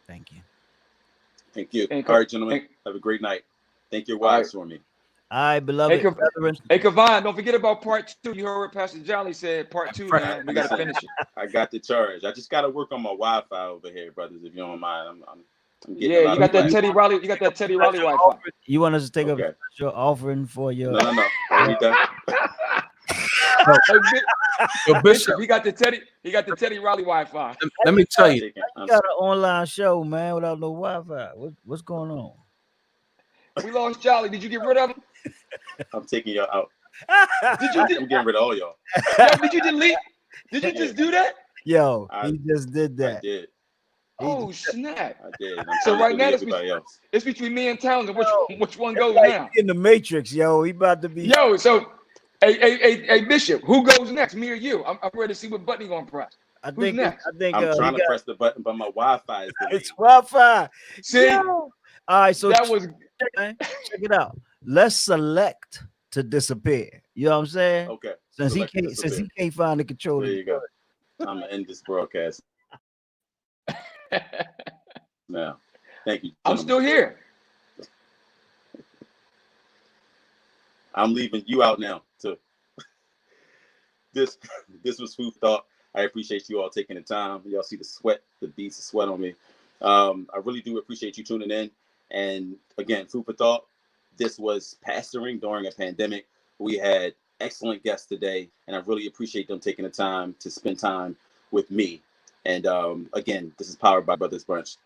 Thank you. Thank you. Thank All you. right, gentlemen. Thank- Have a great night. Thank your All right. wives for me. All right, beloved Hey, brethren. Hey, Kevon, don't forget about part 2. You heard what Pastor Jolly said. Part 2, man. We got to finish it. I got the charge. I just got to work on my Wi-Fi over here, brothers. If you don't mind, I'm getting a Yeah, lot you got of that flack. Teddy Riley. You got that Teddy Riley Wi-Fi. You want us to take Okay. up your offering for your? No. Already done. Yo, Bishop, He got the Teddy Riley Wi-Fi. let me tell you, You got an online show, man, without no Wi-Fi. What's going on? We lost Jolly. Did you get rid of him? I'm taking y'all out. Did you? I'm getting rid of all y'all. Yo, did you delete? Did you just do that? Yo, I- he just did I that. did. Oh snap! I did. I'm So trying right to now, delete everybody else. it's between me and Townsend. Which one goes Like, now? he in the Matrix, yo. He about to be. Yo, so hey Bishop, who goes next? Me or you? I'm ready to see what button he gonna press. I Who's think. next? I think. I'm trying he to got- press the button, but my Wi-Fi is delayed. It's Wi-Fi. See, Yo. All right, so that was man, check it out. Let's select to disappear. You know what I'm saying? Okay. Since select to since he disappear. can't find the controller. There you go. I'm gonna end this broadcast now. Thank you. I'm gentlemen. still here. I'm leaving you out now too. This was Food for Thought. I appreciate you all taking the time. Y'all see the sweat, the beads of sweat on me. I really do appreciate you tuning in. And again, Food for Thought. This was pastoring during a pandemic. We had excellent guests today, and I really appreciate them taking the time to spend time with me. And again, this is powered by Brothers Brunch.